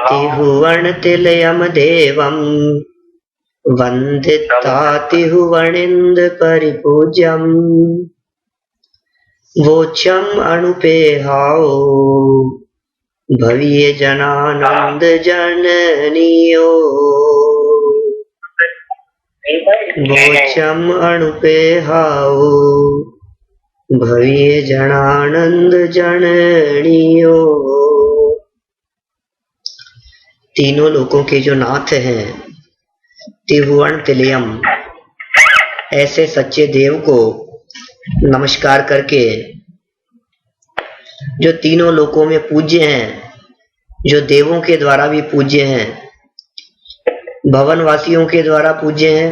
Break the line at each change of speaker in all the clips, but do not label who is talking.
तिहुवण तिलयम देवम वंदिता तिहुवणिंद परिपूज्यम वोचम अणुपेहाओ भव्य जनानंद जननियो वोचम अणुपेहाओ भव्य जनानंद जननियो। तीनों लोकों के जो नाथ हैं त्रिभुवन तिलयम, ऐसे सच्चे देव को नमस्कार करके जो तीनों लोकों में पूज्य हैं, जो देवों के द्वारा भी पूज्य हैं, भवनवासियों के द्वारा पूज्य हैं,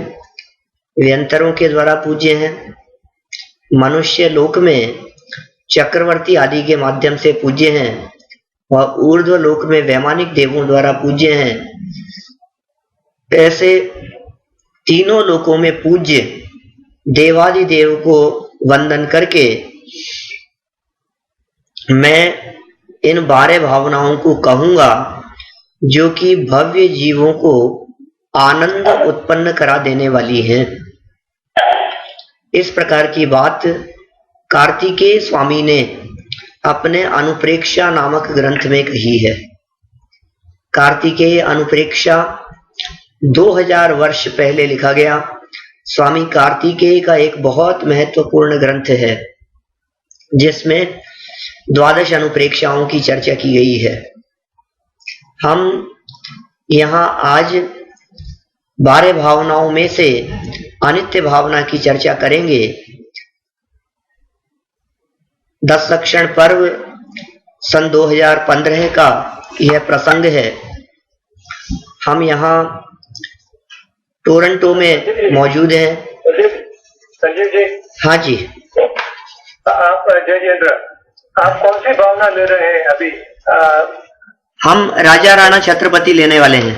व्यंतरों के द्वारा पूज्य हैं, मनुष्य लोक में चक्रवर्ती आदि के माध्यम से पूज्य हैं और ऊर्ध्व लोक में वैमानिक देवों द्वारा पूज्य हैं। ऐसे तीनों लोकों में पूज्य देवादि देव को वंदन करके मैं इन 12 भावनाओं को कहूंगा जो कि भव्य जीवों को आनंद उत्पन्न करा देने वाली हैं। इस प्रकार की बात कार्तिकेय स्वामी ने अपने अनुप्रेक्षा नामक ग्रंथ में कही है। कार्तिकेय अनुप्रेक्षा 2000 वर्ष पहले लिखा गया स्वामी कार्तिकेय का एक बहुत महत्वपूर्ण ग्रंथ है, जिसमें 12 अनुप्रेक्षाओं की चर्चा की गई है। हम यहाँ आज 12 भावनाओं में से अनित्य भावना की चर्चा करेंगे। 10 लक्षण पर्व सन 2015 का यह प्रसंग है। हम यहाँ टोरंटो में मौजूद हैं।
संजीव जी।
हाँ जी।
आप जयेंद्र, आप कौन सी भावना ले रहे हैं अभी?
हम राजा राणा छत्रपति लेने वाले हैं।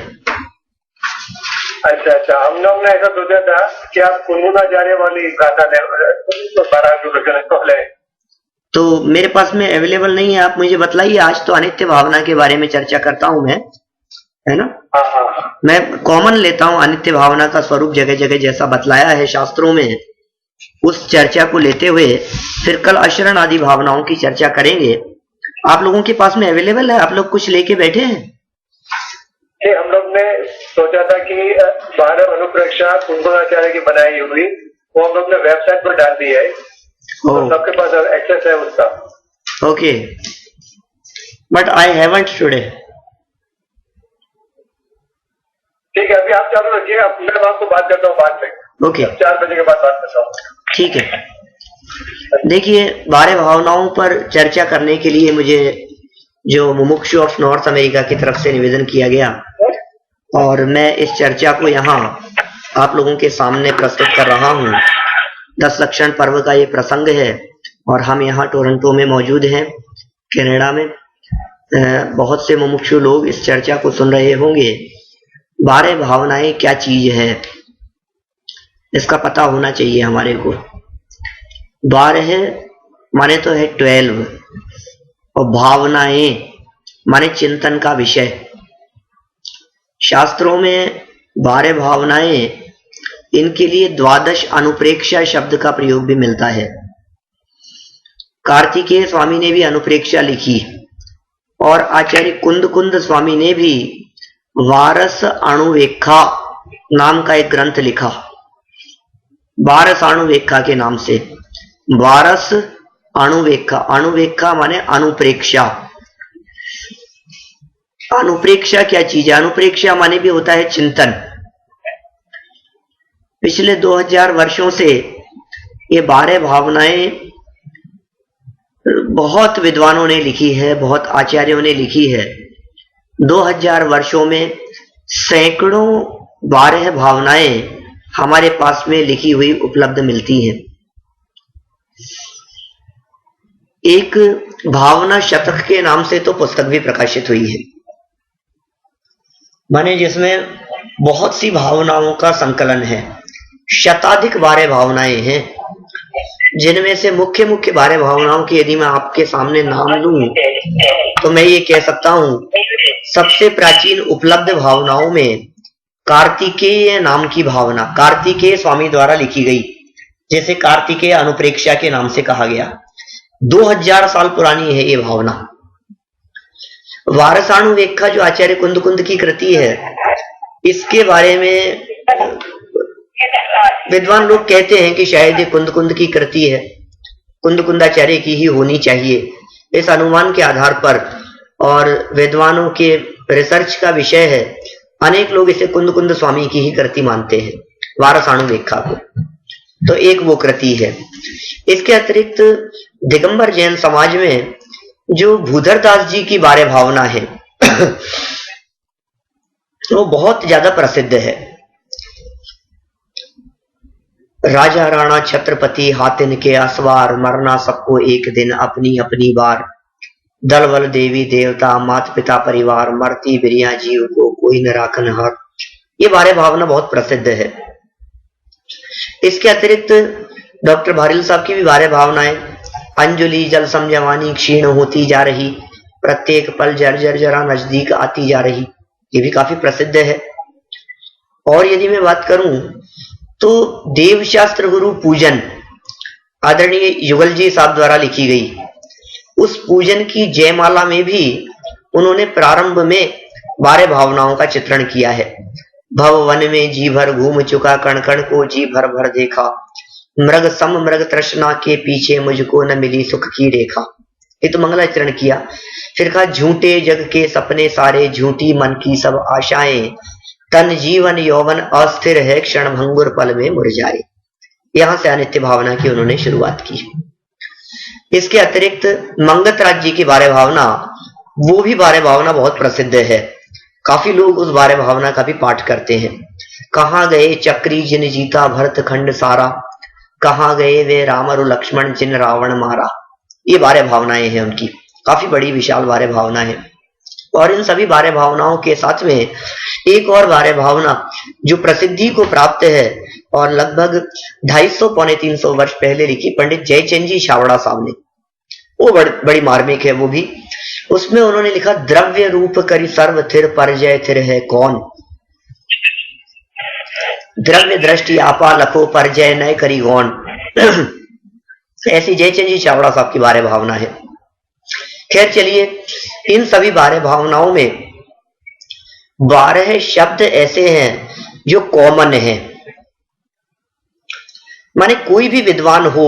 अच्छा, हम लोग ने ऐसा सोचा था कि आप कुंभनाचार्य वाली गाथा ले।
तो मेरे पास में अवेलेबल नहीं है, आप मुझे बतलाइए। आज तो अनित्य भावना के बारे में चर्चा करता हूँ मैं, है ना?
हाँ।
मैं कॉमन लेता हूँ। अनित्य भावना का स्वरूप जगह जगह जैसा बतलाया है शास्त्रों में, उस चर्चा को लेते हुए फिर कल अशरण आदि भावनाओं की चर्चा करेंगे। आप लोगों के पास में अवेलेबल है? आप लोग कुछ लेके बैठे हैं?
हम लोग ने सोचा था कि 12 अनुप्रेक्षा कुंभनाचार्य की बनाई हुई वो हम लोग ने वेबसाइट पर डाल दी है, तो सबके पास एक्सेस है उसका।
Okay, but I haven't today.
ठीक है, अभी आप चालू रखिए, मैं आपको बात करता हूँ बाद में।
ओके,
4 बजे के बाद बात करता हूँ।
ठीक है। देखिए, 12 भावनाओं पर चर्चा करने के लिए मुझे जो मुमुक्षु ऑफ नॉर्थ अमेरिका की तरफ से निवेदन किया गया, और मैं इस चर्चा को यहाँ आप लोगों के सामने प्रस्तुत कर रहा हूँ। 10 लक्षण पर्व का ये प्रसंग है और हम यहाँ टोरंटो में मौजूद हैं, कनाडा में। बहुत से मुमुक्षु लोग इस चर्चा को सुन रहे होंगे। 12 भावनाएं क्या चीज है, इसका पता होना चाहिए हमारे को। 12 माने तो है 12, और भावनाएं माने चिंतन का विषय। शास्त्रों में 12 भावनाएं, इनके लिए 12 अनुप्रेक्षा शब्द का प्रयोग भी मिलता है। कार्तिकेय स्वामी ने भी अनुप्रेक्षा लिखी और आचार्य कुंद स्वामी ने भी वारस अणुवेखा नाम का एक ग्रंथ लिखा, वारस अणुवेखा के नाम से। वारस अणुवेखा, अणुवेखा माने अनुप्रेक्षा। अनुप्रेक्षा क्या चीज है? अनुप्रेक्षा माने भी होता है चिंतन। पिछले 2000 वर्षों से ये 12 भावनाएं बहुत विद्वानों ने लिखी है, बहुत आचार्यों ने लिखी है। 2000 वर्षों में सैकड़ों 12 भावनाएं हमारे पास में लिखी हुई उपलब्ध मिलती हैं। एक भावना शतक के नाम से तो पुस्तक भी प्रकाशित हुई है, माने जिसमें बहुत सी भावनाओं का संकलन है। शताधिक 12 भावनाएं हैं, जिनमें से मुख्य 12 भावनाओं की यदि मैं आपके सामने नाम लूं तो मैं ये कह सकता हूं सबसे प्राचीन उपलब्ध भावनाओं में कार्तिकेय नाम की भावना कार्तिकेय स्वामी द्वारा लिखी गई, जैसे कार्तिकेय अनुप्रेक्षा के नाम से कहा गया, 2000 साल पुरानी है ये भावना। वारसाणुवेक्षा जो आचार्य कुंद की कृति है, इसके बारे में विद्वान लोग कहते हैं कि शायद ये कुंद की कृति है, कुंदाचार्य की ही होनी चाहिए। इस अनुमान के आधार पर और विद्वानों के रिसर्च का विषय है, अनेक लोग इसे कुंद स्वामी की ही कृति मानते हैं, वारसाणुवेक्षा को। तो एक वो कृति है। इसके अतिरिक्त दिगंबर जैन समाज में जो भूधरदास जी की बारे भावना है वो बहुत ज्यादा प्रसिद्ध है। राजा राणा छत्रपति हाथिन के असवार, मरना सबको एक दिन अपनी अपनी बार, दल बल देवी देवता माता पिता परिवार, मरती बिरिया जीव को कोई न राखन हार, ये बारे भावना बहुत प्रसिद्ध है। इसके अतिरिक्त डॉक्टर भारिल साहब की भी बारे भावनाएं, अंजुलि जल सम जवानी क्षीण होती जा रही, प्रत्येक पल जर्जर जरा नजदीक आती जा रही, ये भी काफी प्रसिद्ध है। और यदि मैं बात करूं तो देवशास्त्र गुरु पूजन आदरणीय युगल जी साहब द्वारा लिखी गई, उस पूजन की जयमाला में भी उन्होंने प्रारंभ में बारे भावनाओं का चित्रण किया है। भव वन में जी भर घूम चुका, कण कण को जी भर भर देखा, मृग सम मृग तृष्णा के पीछे मुझको न मिली सुख की रेखा, ये तो मंगलाचरण किया। फिर कहा झूठे जग के सपने सारे, झूठी मन की सब आशाएं, तन जीवन यौवन अस्थिर है, क्षण भंगुर पल में मुरझाए। यहां से अनित्य भावना की उन्होंने शुरुआत की। इसके अतिरिक्त मंगतराज जी की बारे भावना, वो भी बारे भावना बहुत प्रसिद्ध है, काफी लोग उस बारे भावना का भी पाठ करते हैं। कहां गए चक्री जिन जीता भरत खंड सारा, कहां गए वे राम और लक्ष्मण जिन रावण मारा, ये बारे भावनाएं हैं उनकी, काफी बड़ी विशाल बारे भावना है। और इन सभी बारे भावनाओं के साथ में एक और बारे भावना जो प्रसिद्धि को प्राप्त है और लगभग 250 पौने 300 वर्ष पहले लिखी पंडित जयचंद जी छावड़ा साहब ने, वो बड़ी मार्मिक है वो भी। उसमें उन्होंने लिखा, द्रव्य रूप करी सर्व थिर परजय थिर है कौन, द्रव्य दृष्टि आपा लखो परजय नय करी गौन। ऐसी जयचंद जी छावड़ा साहब की बारे भावना है। खैर चलिए, इन सभी बारे भावनाओं में 12 शब्द ऐसे हैं जो कॉमन हैं, माने कोई भी विद्वान हो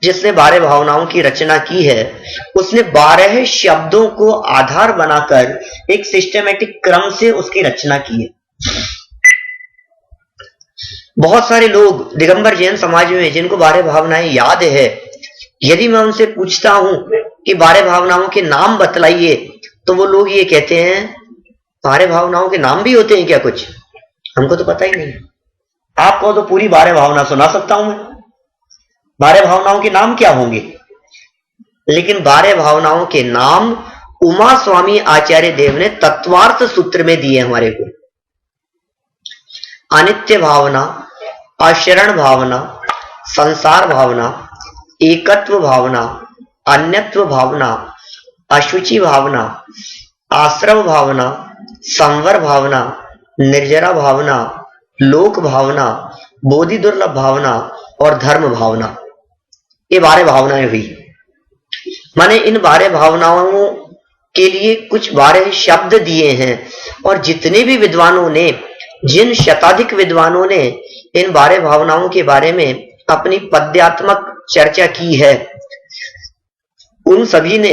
जिसने बारे भावनाओं की रचना की है, उसने 12 शब्दों को आधार बनाकर एक सिस्टमेटिक क्रम से उसकी रचना की है। बहुत सारे लोग दिगंबर जैन समाज में जिनको बारे भावनाएं याद है, यदि मैं उनसे पूछता हूं कि बारे भावनाओं के नाम बतलाइए, तो वो लोग ये कहते हैं, बारे भावनाओं के नाम भी होते हैं क्या कुछ, हमको तो पता ही नहीं। आपको तो पूरी बारे भावना सुना सकता हूं मैं, बारे भावनाओं के नाम क्या होंगे, लेकिन बारे भावनाओं के नाम उमा स्वामी आचार्य देव ने तत्वार्थ सूत्र में दिए हमारे को। अनित्य भावना, अशरण भावना, संसार भावना, एकत्व भावना, अन्यत्व भावना, अशुचि भावना, आश्रव भावना, संवर भावना, निर्जरा भावना, लोक भावना, बोधि दुर्लभ भावना और धर्म भावना, ये 12 भावनाएं हुई। माने इन 12 भावनाओं के लिए कुछ 12 शब्द दिए हैं, और जितने भी विद्वानों ने, जिन शताधिक विद्वानों ने इन 12 भावनाओं के बारे में अपनी पद्यात्मक चर्चा की है, उन सभी ने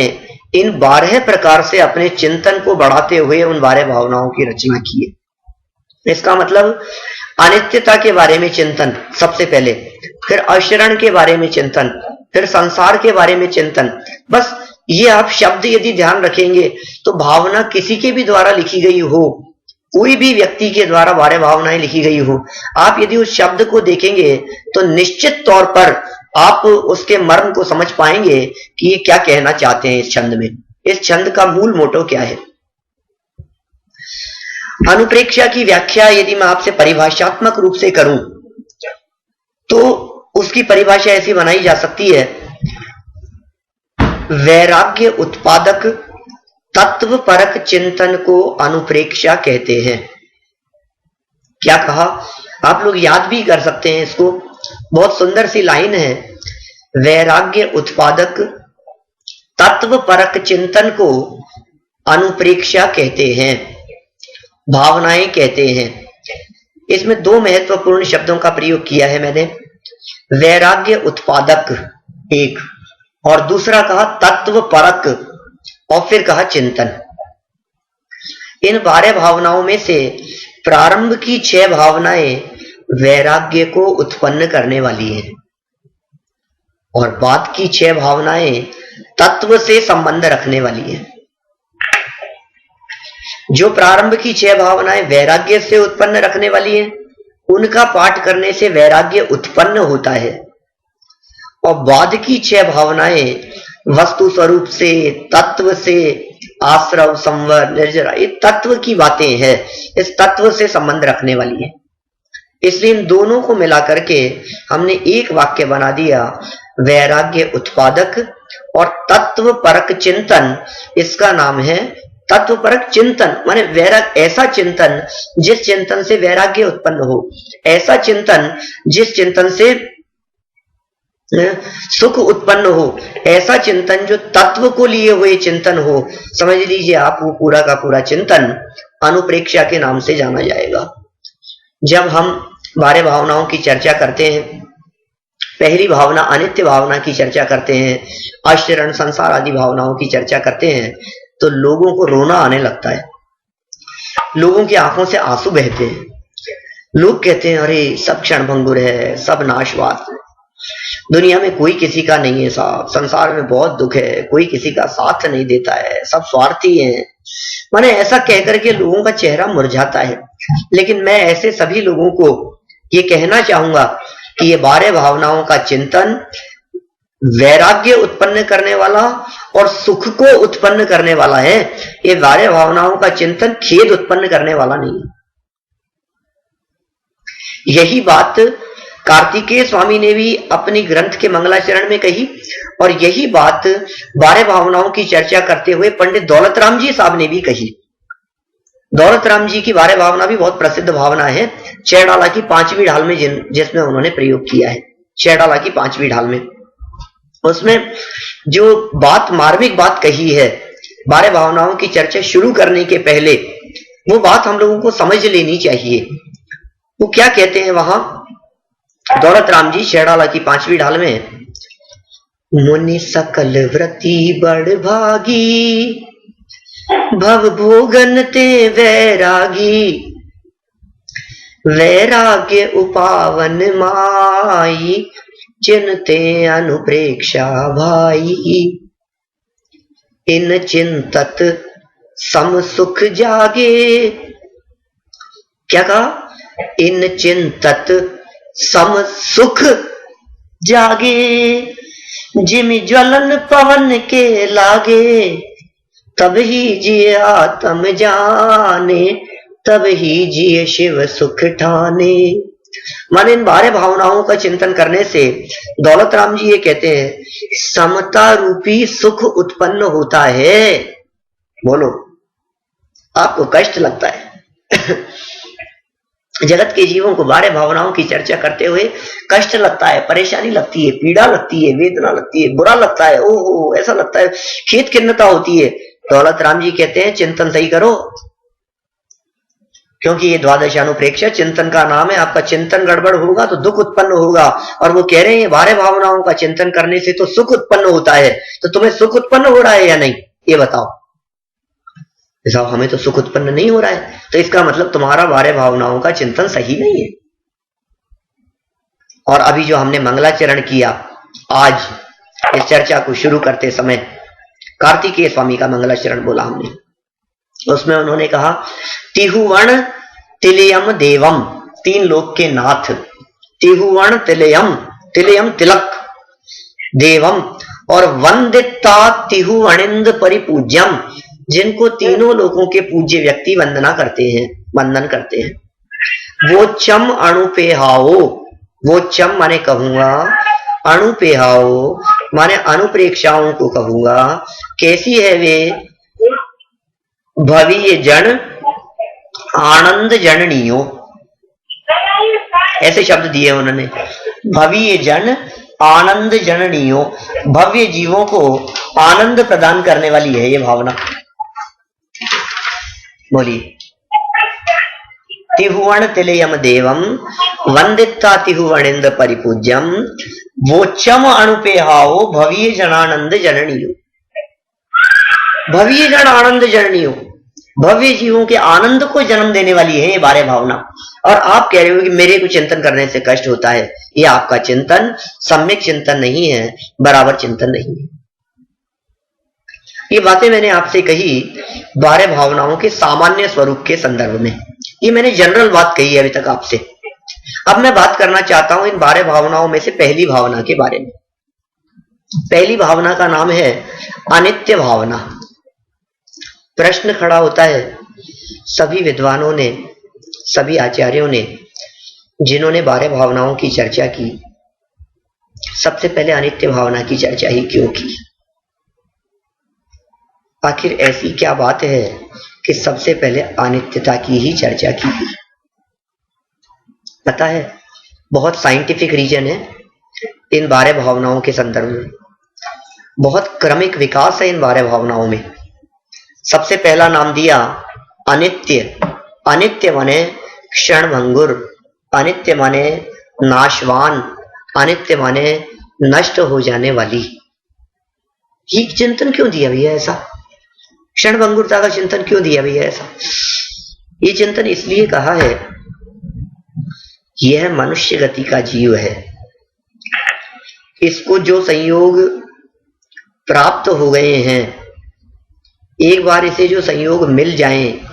इन 12 प्रकार से अपने चिंतन को बढ़ाते हुए उन 12 भावनाओं की रचना की है। इसका मतलब अनित्यता के बारे में चिंतन सबसे पहले, फिर अशरण के बारे में चिंतन, फिर संसार के बारे में चिंतन। बस ये आप शब्द यदि ध्यान रखेंगे तो भावना किसी के भी द्वारा लिखी गई हो, कोई भी व्यक्ति के द्वारा 12 भावनाएं लिखी गई हो, आप यदि उस शब्द को देखेंगे तो निश्चित तौर पर आप उसके मर्म को समझ पाएंगे कि ये क्या कहना चाहते हैं इस छंद में, इस छंद का मूल मोटो क्या है। अनुप्रेक्षा की व्याख्या यदि मैं आपसे परिभाषात्मक रूप से करूं तो उसकी परिभाषा ऐसी बनाई जा सकती है, वैराग्य उत्पादक तत्व परक चिंतन को अनुप्रेक्षा कहते हैं। क्या कहा? आप लोग याद भी कर सकते हैं इसको, बहुत सुंदर सी लाइन है। वैराग्य उत्पादक तत्व परक चिंतन को अनुप्रेक्षा कहते हैं, भावनाएं कहते हैं। इसमें दो महत्वपूर्ण शब्दों का प्रयोग किया है मैंने, वैराग्य उत्पादक एक, और दूसरा कहा तत्व परक, और फिर कहा चिंतन। इन 12 भावनाओं में से प्रारंभ की 6 भावनाएं वैराग्य को उत्पन्न करने वाली हैं, और बाद की 6 भावनाएं तत्व से संबंध रखने वाली हैं। जो प्रारंभ की 6 भावनाएं वैराग्य से उत्पन्न रखने वाली हैं, उनका पाठ करने से वैराग्य उत्पन्न होता है, और बाद की 6 भावनाएं वस्तु स्वरूप से, तत्व से, आश्रव, संवर, निर्जरा, ये तत्व की बातें हैं, इस तत्व से संबंध रखने वाली है। इसलिए इन दोनों को मिला करके हमने एक वाक्य बना दिया, वैराग्य उत्पादक और तत्व परक चिंतन। इसका नाम है तत्व परक चिंतन, माने वैराग, ऐसा चिंतन जिस चिंतन से वैराग्य उत्पन्न हो, ऐसा चिंतन जिस चिंतन से सुख उत्पन्न हो, ऐसा चिंतन जो तत्व को लिए हुए चिंतन हो। समझ लीजिए आप, वो पूरा का पूरा चिंतन अनुप्रेक्षा के नाम से जाना जाएगा। जब हम 12 भावनाओं की चर्चा करते हैं, पहली भावना अनित्य भावना की चर्चा करते हैं, आश्चर्य, संसार आदि भावनाओं की चर्चा करते हैं, तो लोगों को रोना आने लगता है, लोगों की आंखों से आंसू बहते हैं। लोग कहते हैं अरे सब क्षण भंगुर है, सब नाशवान है, दुनिया में कोई किसी का नहीं है साहब, संसार में बहुत दुख है, कोई किसी का साथ नहीं देता है, सब स्वार्थी हैं। माने ऐसा कहकर के लोगों का चेहरा मुरझाता है। लेकिन मैं ऐसे सभी लोगों को ये कहना चाहूंगा कि ये 12 भावनाओं का चिंतन वैराग्य उत्पन्न करने वाला और सुख को उत्पन्न करने वाला है। ये 12 भावनाओं का चिंतन खेद उत्पन्न करने वाला नहीं है। यही बात कार्तिकेय स्वामी ने भी अपनी ग्रंथ के मंगलाचरण में कही, और यही बात 12 भावनाओं की चर्चा करते हुए पंडित दौलत राम जी साहब ने भी कही। दौलत राम जी की 12 भावना भी बहुत प्रसिद्ध भावना है, चैडाला की 5वीं ढाल में जिसमें उन्होंने प्रयोग किया है, चैडाला की 5वीं ढाल में। उसमें जो बात, मार्मिक बात कही है 12 भावनाओं की चर्चा शुरू करने के पहले, वो बात हम लोगों को समझ लेनी चाहिए। वो क्या कहते हैं वहां दौलत राम जी चैडाला की 5वीं ढाल में, मुनि सकल व्रती बड़ भागी, भव भोगन ते वैरागी, वैराग्य उपावन माई, चिन्हते अनुप्रेक्षा भाई, इन चिंतत सम सुख जागे। क्या कहा? इन चिंतत सम सुख जागे, जिमि ज्वलन पवन के लागे, तब ही जिए आत्म जाने, तब ही जिए शिव सुख ठाने। माने इन 12 भावनाओं का चिंतन करने से दौलत राम जी ये कहते हैं समता रूपी सुख उत्पन्न होता है। बोलो, आपको कष्ट लगता है? जगत के जीवों को 12 भावनाओं की चर्चा करते हुए कष्ट लगता है, परेशानी लगती है, पीड़ा लगती है, वेदना लगती है, बुरा लगता है, ओहो ऐसा लगता है, खेद खिन्नता होती है। दौलत राम जी कहते हैं चिंतन सही करो, क्योंकि ये द्वादश अनुप्रेक्षा चिंतन का नाम है। आपका चिंतन गड़बड़ होगा तो दुख उत्पन्न होगा, और वो कह रहे हैं 12 भावनाओं का चिंतन करने से तो सुख उत्पन्न होता है। तो तुम्हें सुख उत्पन्न हो रहा है या नहीं, ये बताओ। साहब हमें तो सुख उत्पन्न नहीं हो रहा है, तो इसका मतलब तुम्हारा 12 भावनाओं का चिंतन सही नहीं है। और अभी जो हमने मंगलाचरण किया आज इस चर्चा को शुरू करते समय, कार्तिकेय स्वामी का मंगलाचरण बोला हमने, उसमें उन्होंने कहा तिहुवण तिलयम देवम, 3 लोक के नाथ, तिहुवण तिलयम, तिलयम तिलक, देवम, और वंदिता तिहुवणिंद परिपूज्यम, जिनको तीनों लोगों के पूज्य व्यक्ति वंदना करते हैं, वंदन करते हैं। वो चम अणुपेहाओ, वो चम माने कहूंगा, अणुपेहाओ माने अनुप्रेक्षाओं को कहूंगा। कैसी है वे? भवीय जन आनंद जननियो, ऐसे शब्द दिए उन्होंने। भवीय जन आनंद जननियो, भव्य जीवों को आनंद प्रदान करने वाली है ये भावना। बोलिए। तिहुवण तिलयम देवम वंदिता तिहुवणेन्द्र परिपूज्यम वोचम अणुपेहाओ भवीय जनानंद जननियो। भवीय जन आनंद जननियो, भव्य जीवों के आनंद को जन्म देने वाली है ये 12 भावना। और आप कह रहे हो कि मेरे को चिंतन करने से कष्ट होता है, ये आपका चिंतन सम्यक चिंतन नहीं है, बराबर चिंतन नहीं है। ये बातें मैंने आपसे कही 12 भावनाओं के सामान्य स्वरूप के संदर्भ में, ये मैंने जनरल बात कही है अभी तक आपसे। अब मैं बात करना चाहता हूं इन 12 भावनाओं में से पहली भावना के बारे में। पहली भावना का नाम है अनित्य भावना। प्रश्न खड़ा होता है, सभी विद्वानों ने, सभी आचार्यों ने, जिन्होंने 12 भावनाओं की चर्चा की, सबसे पहले अनित्य भावना की चर्चा ही क्यों की? आखिर ऐसी क्या बात है कि सबसे पहले अनित्यता की ही चर्चा की गई? पता है, बहुत साइंटिफिक रीजन है इन 12 भावनाओं के संदर्भ में। बहुत क्रमिक विकास है इन 12 भावनाओं में। सबसे पहला नाम दिया अनित्य। अनित्य माने क्षणभंगुर, अनित्य माने नाशवान, अनित्य माने नष्ट हो जाने वाली। ये चिंतन क्यों दिया भैया ऐसा? क्षणभंगुरता का चिंतन क्यों दिया भैया ऐसा? ये चिंतन इसलिए कहा है, यह मनुष्य गति का जीव है। इसको जो संयोग प्राप्त हो गए हैं, एक बार इसे जो संयोग मिल जाएं,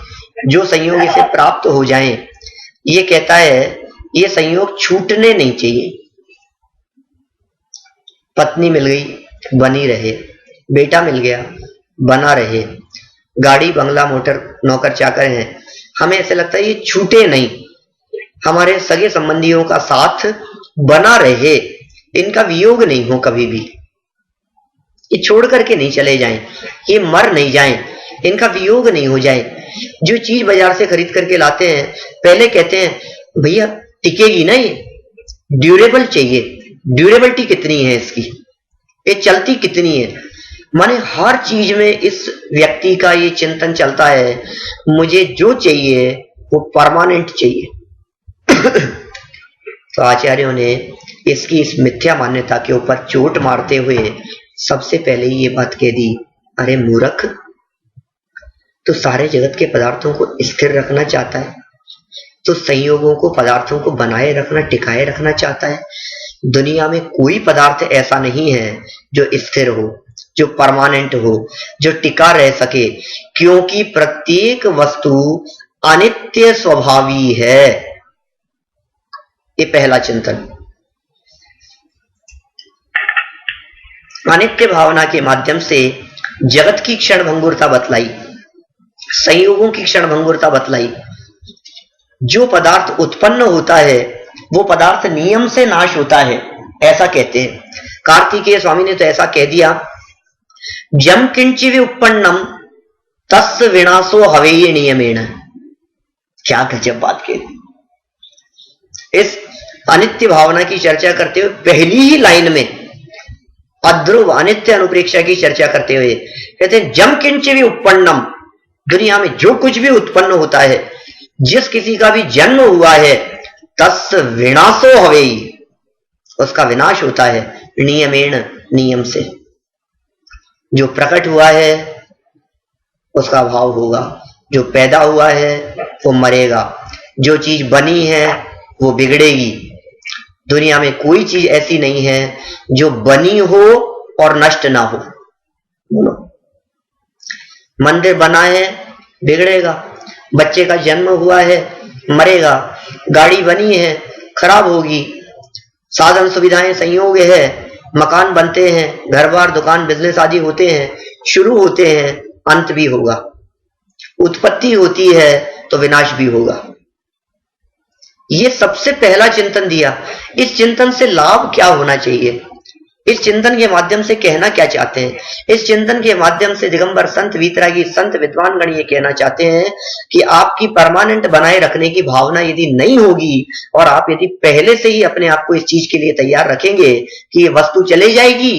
जो संयोग इसे प्राप्त हो जाएं, ये कहता है ये संयोग छूटने नहीं चाहिए। पत्नी मिल गई, बनी रहे। बेटा मिल गया, बना रहे। गाड़ी बंगला मोटर नौकर चाकर हैं, हमें ऐसे लगता है ये छूटे नहीं। हमारे सगे संबंधियों का साथ बना रहे, इनका वियोग नहीं हो कभी भी, ये छोड़ करके नहीं चले जाएं, ये मर नहीं जाएं, इनका वियोग नहीं हो जाए। जो चीज बाजार से खरीद करके लाते हैं, पहले कहते हैं भैया टिकेगी ना, ये ड्यूरेबल चाहिए, ड्यूरेबिलिटी कितनी है इसकी, ये चलती कितनी है। माने हर चीज में इस व्यक्ति का ये चिंतन चलता है, मुझे जो चाहिए वो परमानेंट चाहिए। तो आचार्यों ने इसकी इस मिथ्या मान्यता के ऊपर चोट मारते हुए सबसे पहले ये बात कह दी, अरे मूर्ख, तो सारे जगत के पदार्थों को स्थिर रखना चाहता है, तो संयोगों को, पदार्थों को बनाए रखना, टिकाए रखना चाहता है। दुनिया में कोई पदार्थ ऐसा नहीं है जो स्थिर हो, जो परमानेंट हो, जो टिका रह सके, क्योंकि प्रत्येक वस्तु अनित्य स्वभावी है। ये पहला चिंतन। अनित्य भावना के माध्यम से जगत की क्षणभंगुरता बतलाई, संयोगों की क्षणभंगुरता बतलाई। जो पदार्थ उत्पन्न होता है वो पदार्थ नियम से नाश होता है, ऐसा कहते हैं। कार्तिकेय स्वामी ने तो ऐसा कह दिया, जम किंचि विपन्नम तस् विनाशो हवेय नियमेन। क्या गजब बात कह दी। इस अनित्य भावना की चर्चा करते हुए पहली ही लाइन में अध्रुव अनित्य अनुप्रेक्षा की चर्चा करते हुए कहते हैं, जम किंचि विपन्नम, दुनिया में जो कुछ भी उत्पन्न होता है, जिस किसी का भी जन्म हुआ है, तस् विनाशो हवेय, उसका विनाश होता है, नियमेण, नियम से। जो प्रकट हुआ है उसका भाव होगा, जो पैदा हुआ है वो मरेगा, जो चीज बनी है वो बिगड़ेगी। दुनिया में कोई चीज ऐसी नहीं है जो बनी हो और नष्ट ना हो। बोलो, मंदिर बना है बिगड़ेगा, बच्चे का जन्म हुआ है मरेगा, गाड़ी बनी है खराब होगी, साधन सुविधाएं संयोग है, मकान बनते हैं, घर बार दुकान बिजनेस आदि होते हैं, शुरू होते हैं, अंत भी होगा। उत्पत्ति होती है तो विनाश भी होगा। ये सबसे पहला चिंतन दिया। इस चिंतन से लाभ क्या होना चाहिए? इस चिंतन के माध्यम से कहना क्या चाहते हैं? इस चिंतन के माध्यम से दिगंबर संत वीतरागी संत विद्वान गण ये कहना चाहते हैं कि आपकी परमानेंट बनाए रखने की भावना यदि नहीं होगी और आप यदि पहले से ही अपने आप को इस चीज के लिए तैयार रखेंगे कि ये वस्तु चले जाएगी,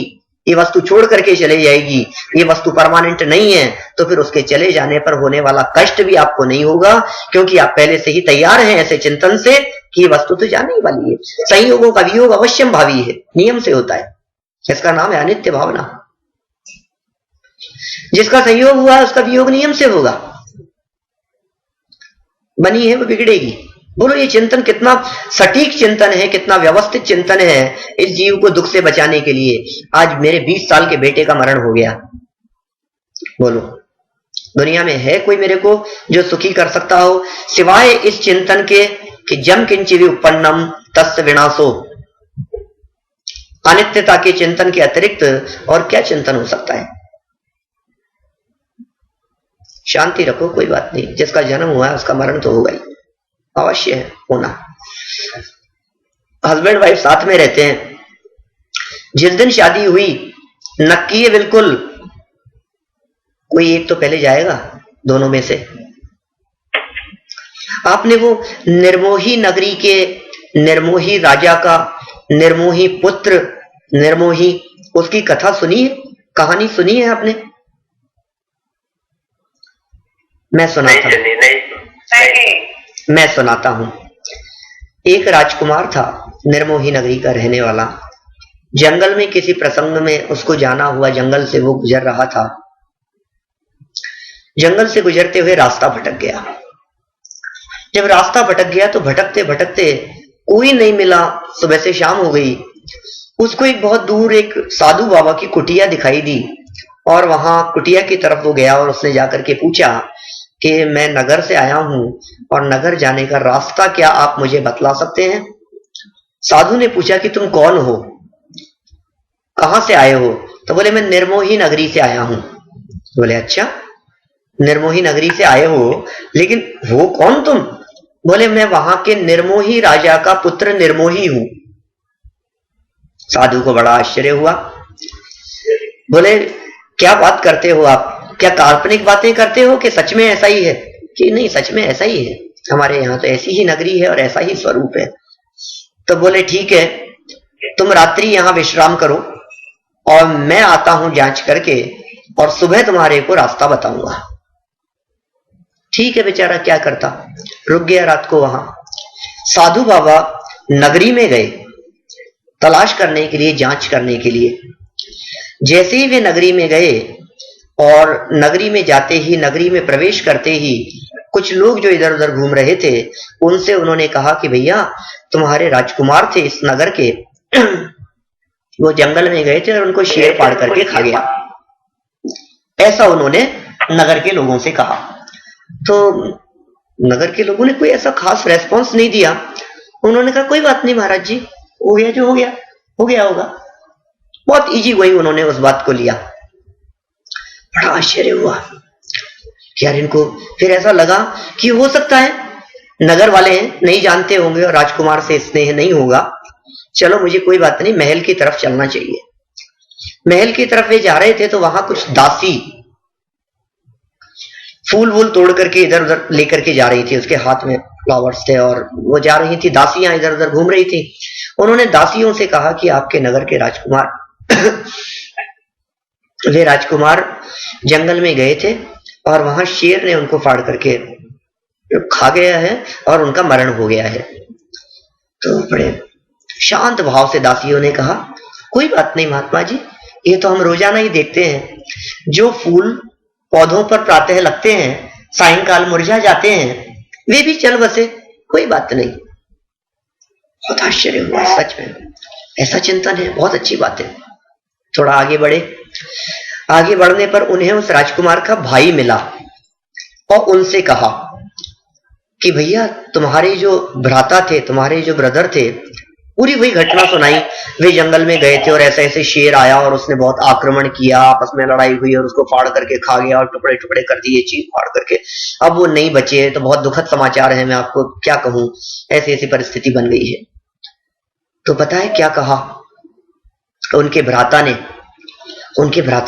ये वस्तु छोड़ करके चले जाएगी, ये वस्तु परमानेंट नहीं है, तो फिर उसके चले जाने पर होने वाला कष्ट भी आपको नहीं होगा, क्योंकि आप पहले से ही तैयार हैं ऐसे चिंतन से कि ये वस्तु तो जाने ही वाली है। संयोगों का वियोग अवश्यम भावी है, नियम से होता है। इसका नाम है अनित्य भावना। जिसका संयोग हुआ है उसका वियोग नियम से होगा। बनी है वो बिगड़ेगी। बोलो ये चिंतन कितना सटीक चिंतन है, कितना व्यवस्थित चिंतन है इस जीव को दुख से बचाने के लिए। आज मेरे 20 साल के बेटे का मरण हो गया, बोलो दुनिया में है कोई मेरे को जो सुखी कर सकता हो सिवाय इस चिंतन के कि जम किंचि विपन्नम तस्य विनाशो। अनित्यता के चिंतन के अतिरिक्त और क्या चिंतन हो सकता है? शांति रखो, कोई बात नहीं। जिसका जन्म हुआ है उसका मरण तो होगा ही, अवश्य है होना। हस्बैंड वाइफ साथ में रहते हैं, जिस दिन शादी हुई नक्की है बिल्कुल कोई एक तो पहले जाएगा दोनों में से। आपने वो निर्मोही नगरी के निर्मोही राजा का निर्मोही पुत्र निर्मोही उसकी कथा सुनी है, कहानी सुनी है आपने? मैं सुनाता हूं, मैं सुनाता हूं। एक राजकुमार था निर्मोही नगरी का रहने वाला। जंगल में किसी प्रसंग में उसको जाना हुआ, जंगल से वो गुजर रहा था। जंगल से गुजरते हुए रास्ता भटक गया। जब रास्ता भटक गया तो भटकते भटकते कोई नहीं मिला। सुबह से शाम हो गई। उसको एक बहुत दूर एक साधु बाबा की कुटिया दिखाई दी और वहां कुटिया की तरफ वो गया और उसने जाकर के पूछा कि मैं नगर से आया हूं और नगर जाने का रास्ता क्या आप मुझे बतला सकते हैं? साधु ने पूछा कि तुम कौन हो, कहां से आए हो? तो बोले मैं निर्मोही नगरी से आया हूं। बोले अच्छा निर्मोही नगरी से आए हो, लेकिन हो कौन तुम? बोले मैं वहां के निर्मोही राजा का पुत्र निर्मोही हूं। साधु को बड़ा आश्चर्य हुआ। बोले क्या बात करते हो आप? क्या काल्पनिक बातें करते हो कि सच में ऐसा ही है? कि नहीं सच में ऐसा ही है, हमारे यहाँ तो ऐसी ही नगरी है और ऐसा ही स्वरूप है। तो बोले ठीक है तुम रात्रि यहाँ विश्राम करो और मैं आता हूं जांच करके और सुबह तुम्हारे को रास्ता बताऊंगा। ठीक है बेचारा क्या करता, रुक गया रात को वहां। साधु बाबा नगरी में गए तलाश करने के लिए, जांच करने के लिए। जैसे ही वे नगरी में गए और नगरी में जाते ही, नगरी में प्रवेश करते ही कुछ लोग जो इधर उधर घूम रहे थे उनसे उन्होंने कहा कि भैया तुम्हारे राजकुमार थे इस नगर के, वो जंगल में गए थे और उनको शेर फाड़ करके खा गया। ऐसा उन्होंने नगर के लोगों से कहा। तो नगर के लोगों ने कोई ऐसा खास रेस्पॉन्स नहीं दिया। उन्होंने कहा कोई बात नहीं महाराज जी, हो गया जो हो गया होगा। बहुत इजी गोइंग उन्होंने उस बात को लिया। बड़ा आश्चर्य हुआ यार इनको। फिर ऐसा लगा कि हो सकता है नगर वाले हैं, नहीं जानते होंगे और राजकुमार से स्नेह नहीं होगा। चलो मुझे कोई बात नहीं, महल की तरफ चलना चाहिए। महल की तरफ वे जा रहे थे तो वहां कुछ दासी फूल वूल तोड़ करके इधर उधर लेकर के जा रही थी। उसके हाथ में फ्लावर्स थे और वो जा रही थी। दासियां इधर उधर घूम रही थी। उन्होंने दासियों से कहा कि आपके नगर के राजकुमार वे राजकुमार जंगल में गए थे और वहां शेर ने उनको फाड़ करके खा गया है और उनका मरण हो गया है। तो बड़े शांत भाव से दासियों ने कहा कोई बात नहीं महात्मा जी, ये तो हम रोजाना ही देखते हैं, जो फूल पौधों पर प्रातः लगते हैं सायंकाल मुरझा जाते हैं, वे भी चल बसे, कोई बात नहीं। बहुत आश्चर्य हुआ, सच में ऐसा चिंतन है, बहुत अच्छी बात है। थोड़ा आगे बढ़े। आगे बढ़ने पर उन्हें उस राजकुमार का भाई मिला और उनसे कहा कि भैया तुम्हारे जो भ्राता थे, तुम्हारे जो ब्रदर थे, पूरी वही घटना सुनाई। वे जंगल में गए थे और ऐसे ऐसे शेर आया और उसने बहुत आक्रमण किया, आपस में लड़ाई हुई और उसको फाड़ करके खा गया और टुकड़े टुकड़े कर दिए चीर फाड़ करके। अब वो नहीं बचे। तो बहुत दुखद समाचार है, मैं आपको क्या कहूं, ऐसी ऐसी परिस्थिति बन गई है। तो पता है क्या कहा उनके भ्राता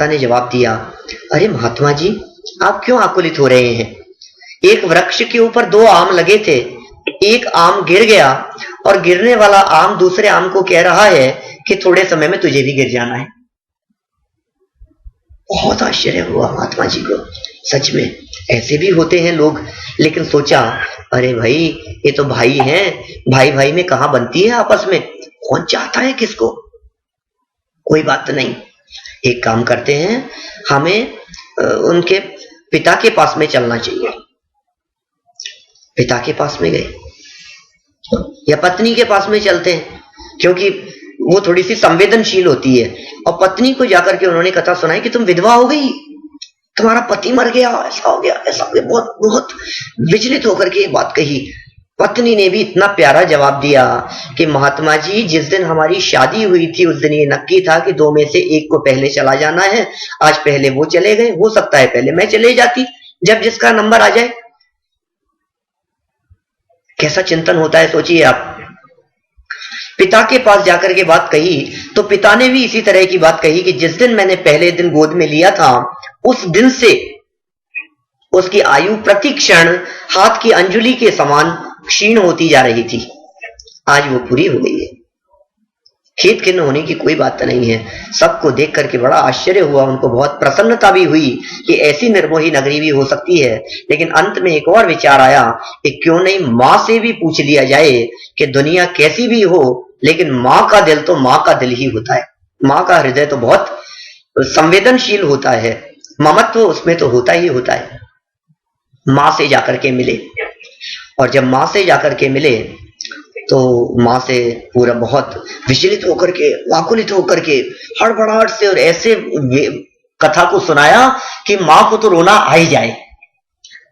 ने जवाब दिया, अरे महात्मा जी, आप क्यों आकुलित हो रहे हैं? एक वृक्ष के ऊपर 2 आम लगे थे, एक आम गिर गया और गिरने वाला आम दूसरे आम को कह रहा है कि थोड़े समय में तुझे भी गिर जाना है। बहुत आश्चर्य हुआ महात्मा जी को, सच में ऐसे भी होते हैं लोग। लेकिन सोचा, अरे भाई, ये तो भाई हैं, भाई भाई में कहां बनती है आपस में, कौन चाहता है किसको? कोई बात नहीं, एक काम करते हैं, हमें उनके पिता के पास में चलना चाहिए। पिता के पास में गए या पत्नी के पास में चलते हैं, क्योंकि वो थोड़ी सी संवेदनशील होती है। और पत्नी को जाकर के उन्होंने कथा सुनाई कि तुम विधवा हो गई, तुम्हारा पति मर गया, ऐसा हो गया, ऐसा हो गया। बहुत बहुत विचलित होकर के ये बात कही। पत्नी ने भी इतना प्यारा जवाब दिया कि महात्मा जी, जिस दिन हमारी शादी हुई थी उस दिन ये नक्की था कि 2 में से एक को पहले चला जाना है। आज पहले वो चले गए, हो सकता है पहले मैं चले जाती, जब जिसका नंबर आ जाए। कैसा चिंतन होता है, सोचिए आप। पिता के पास जाकर के बात कही तो पिता ने भी इसी तरह की बात कही कि जिस दिन मैंने पहले दिन गोद में लिया था, उस दिन से उसकी आयु प्रति क्षण हाथ की अंजुली के समान क्षीण होती जा रही थी। आज वो पूरी हो गई है। खेद खिन्न होने की कोई बात नहीं है। सबको देख करके बड़ा आश्चर्य हुआ, उनको बहुत प्रसन्नता भी हुई कि ऐसी निर्मोही नगरी भी हो सकती है। लेकिन अंत में एक और विचार आया कि क्यों नहीं मां से भी पूछ लिया जाए कि दुनिया कैसी भी हो, लेकिन मां का दिल तो मां का दिल ही होता है। मां का हृदय तो बहुत संवेदनशील होता है, ममत्व उसमें तो होता ही होता है। मां से जाकर के मिले, और जब मां से जाकर के मिले तो मां से पूरा बहुत विचलित होकर के, व्याकुलित होकर के, हड़बड़ाहट से और ऐसे कथा को सुनाया कि मां को तो रोना आ ही जाए।